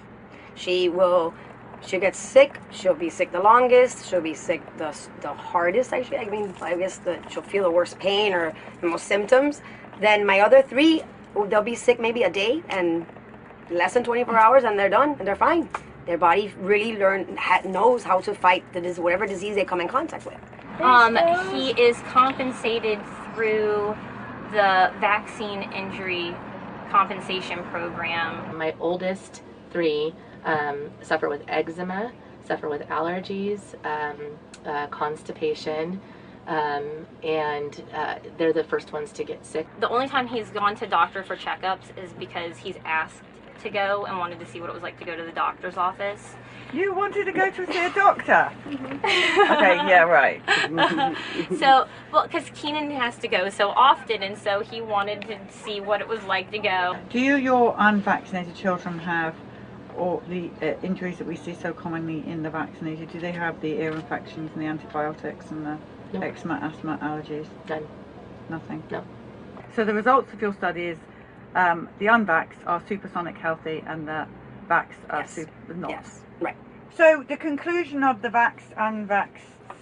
She'll get sick. She'll be sick the longest. She'll be sick the hardest, actually. I mean, I guess she'll feel the worst pain or the most symptoms. Then my other 3, they'll be sick maybe a day and less than 24 hours and they're done and they're fine. Their body really knows how to fight whatever disease they come in contact with. He is compensated through the vaccine injury compensation program. My oldest 3 suffer with eczema, suffer with allergies, constipation, and they're the first ones to get sick. The only time he's gone to doctor for checkups is because he's asked to go and wanted to see what it was like to go to the doctor's office. You wanted to go to see a doctor? Okay, yeah, right. So, well, because Keenan has to go so often, and so he wanted to see what it was like to go. Do your unvaccinated children have all the injuries that we see so commonly in the vaccinated? Do they have the ear infections and the antibiotics and the eczema, asthma, allergies? None. Nothing? No. So the results of your study is the unvaxxed are supersonic healthy and the vaxxed are not. Yes, right. So the conclusion of the unvaxxed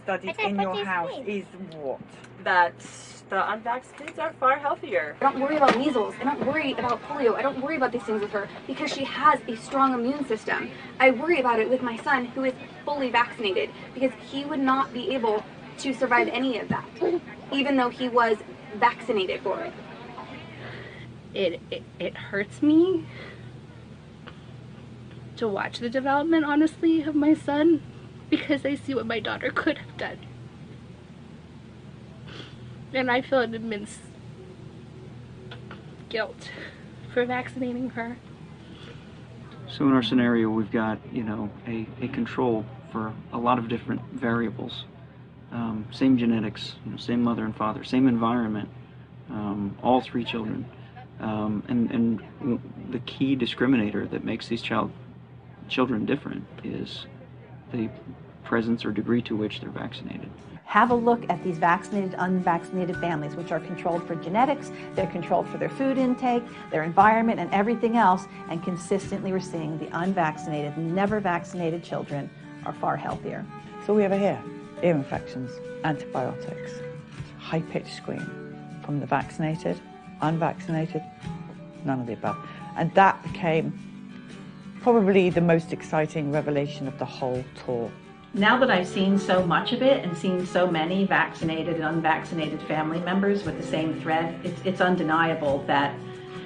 studies in your house is what? That the unvaxxed kids are far healthier. I don't worry about measles. I don't worry about polio. I don't worry about these things with her because she has a strong immune system. I worry about it with my son who is fully vaccinated because he would not be able to survive any of that, even though he was vaccinated for it. It hurts me to watch the development, honestly, of my son because I see what my daughter could have done. And I feel an immense guilt for vaccinating her. So in our scenario, we've got, a control for a lot of different variables. Same genetics, same mother and father, same environment, all 3 children. And the key discriminator that makes these children different is the presence or degree to which they're vaccinated. Have a look at these vaccinated, unvaccinated families, which are controlled for genetics, they're controlled for their food intake, their environment, and everything else, and consistently we're seeing the unvaccinated, never vaccinated children are far healthier. So we have here, ear infections, antibiotics, high-pitched scream from the vaccinated, unvaccinated, none of the above. And that became probably the most exciting revelation of the whole tour. Now that I've seen so much of it and seen so many vaccinated and unvaccinated family members with the same thread, it's undeniable that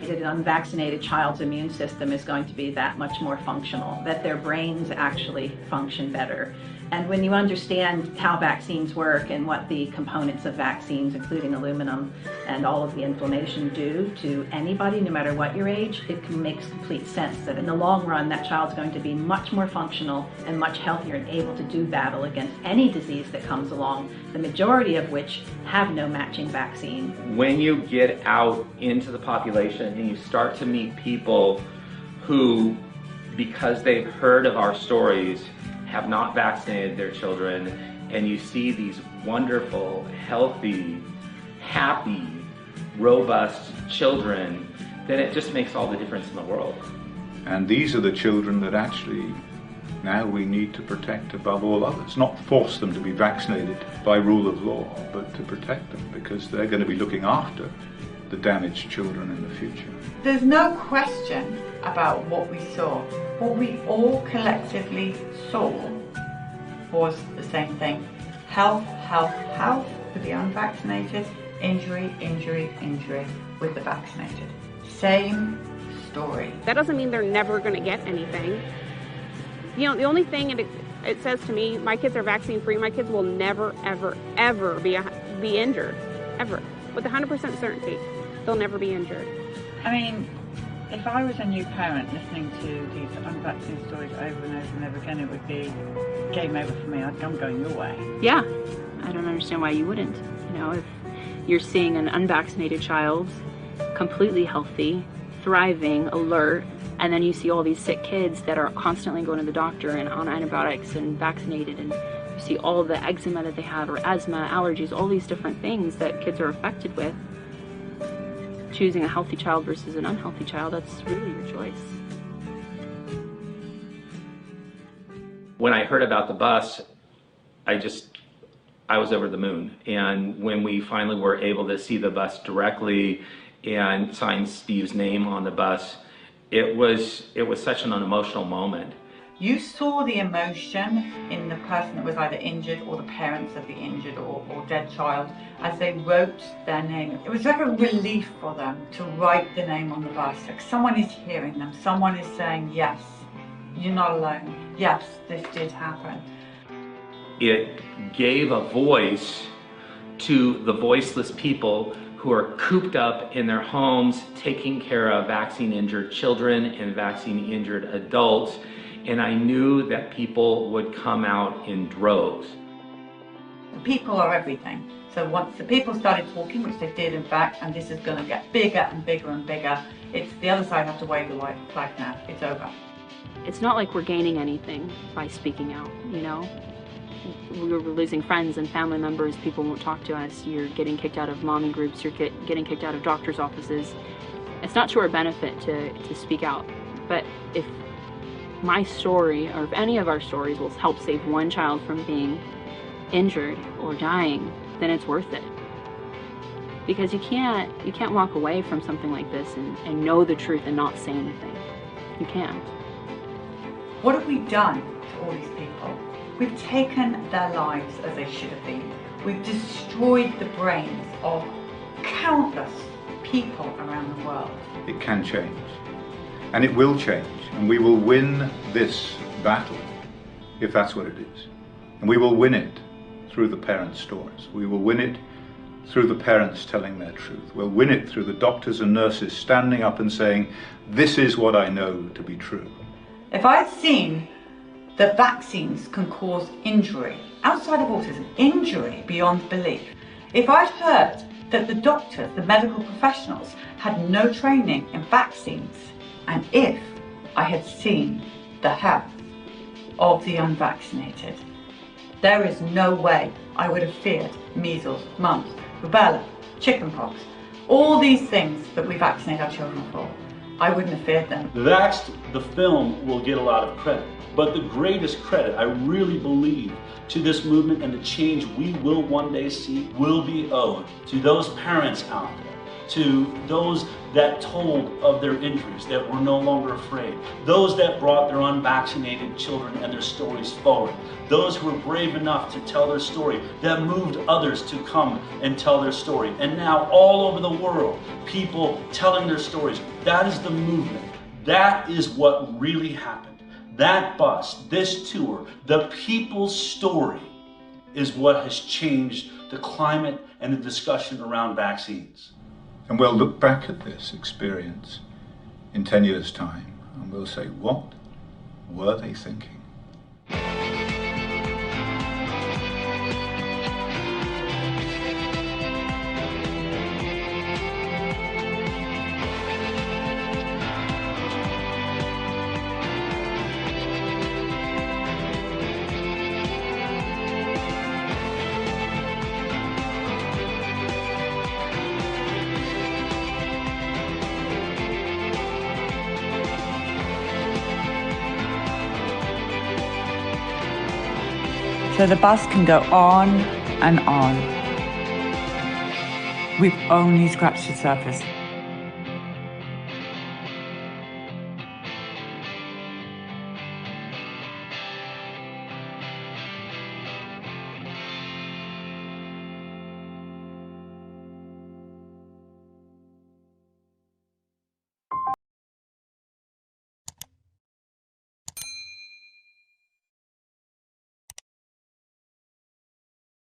an unvaccinated child's immune system is going to be that much more functional, that their brains actually function better. And when you understand how vaccines work and what the components of vaccines, including aluminum and all of the inflammation, do to anybody, no matter what your age, it makes complete sense that in the long run, that child's going to be much more functional and much healthier and able to do battle against any disease that comes along, the majority of which have no matching vaccine. When you get out into the population and you start to meet people who, because they've heard of our stories, have not vaccinated their children, and you see these wonderful, healthy, happy, robust children, then it just makes all the difference in the world. And these are the children that actually now we need to protect above all others, not force them to be vaccinated by rule of law, but to protect them, because they're going to be looking after the damaged children in the future. There's no question about what we saw. What we all collectively saw was the same thing. Health, health, health with the unvaccinated, injury, injury, injury with the vaccinated. Same story. That doesn't mean they're never going to get anything. You know, the only thing it says to me, my kids are vaccine free, my kids will never, ever, ever be injured. Ever. With 100% certainty, they'll never be injured. I mean, if I was a new parent listening to these unvaccinated stories over and over and over again, it would be game over for me. I'm going your way. Yeah, I don't understand why you wouldn't. You know, if you're seeing an unvaccinated child completely healthy, thriving, alert, and then you see all these sick kids that are constantly going to the doctor and on antibiotics and vaccinated, and you see all the eczema that they have, or asthma, allergies, all these different things that kids are affected with. Choosing a healthy child versus an unhealthy child, that's really your choice. When I heard about the bus, I was over the moon. And when we finally were able to see the bus directly and sign Steve's name on the bus, it was such an emotional moment. You saw the emotion in the person that was either injured or the parents of the injured or dead child as they wrote their name. It was like a relief for them to write the name on the bus. Like someone is hearing them, someone is saying, yes, you're not alone. Yes, this did happen. It gave a voice to the voiceless people who are cooped up in their homes, taking care of vaccine-injured children and vaccine-injured adults. And I knew that people would come out in droves. People are everything. So once the people started talking, which they did in fact, and this is going to get bigger and bigger and bigger, it's the other side have to wave the white flag now. It's over. It's not like we're gaining anything by speaking out, you know? We're losing friends and family members, people won't talk to us, you're getting kicked out of mommy groups, you're getting kicked out of doctor's offices. It's not to our benefit to speak out, but if my story, or if any of our stories will help save one child from being injured or dying, then it's worth it. Because you can't walk away from something like this and know the truth and not say anything. You can't. What have we done to all these people? We've taken their lives as they should have been. We've destroyed the brains of countless people around the world. It can change, and it will change, and we will win this battle, if that's what it is. And we will win it through the parents' stories. We will win it through the parents telling their truth. We'll win it through the doctors and nurses standing up and saying, this is what I know to be true. If I'd seen that vaccines can cause injury, outside of autism, injury beyond belief. If I'd heard that the doctors, the medical professionals, had no training in vaccines, and if I had seen the health of the unvaccinated, there is no way I would have feared measles, mumps, rubella, chickenpox, all these things that we vaccinate our children for. I wouldn't have feared them. Vaxxed, the film, will get a lot of credit, but the greatest credit, I really believe, to this movement and the change we will one day see will be owed to those parents out there, to those that told of their injuries, that were no longer afraid, those that brought their unvaccinated children and their stories forward, those who were brave enough to tell their story, that moved others to come and tell their story. And now all over the world, people telling their stories. That is the movement. That is what really happened. That bus, this tour, the people's story is what has changed the climate and the discussion around vaccines. And we'll look back at this experience in 10 years' time and we'll say, what were they thinking? So the bus can go on and on. We've only scratched the surface.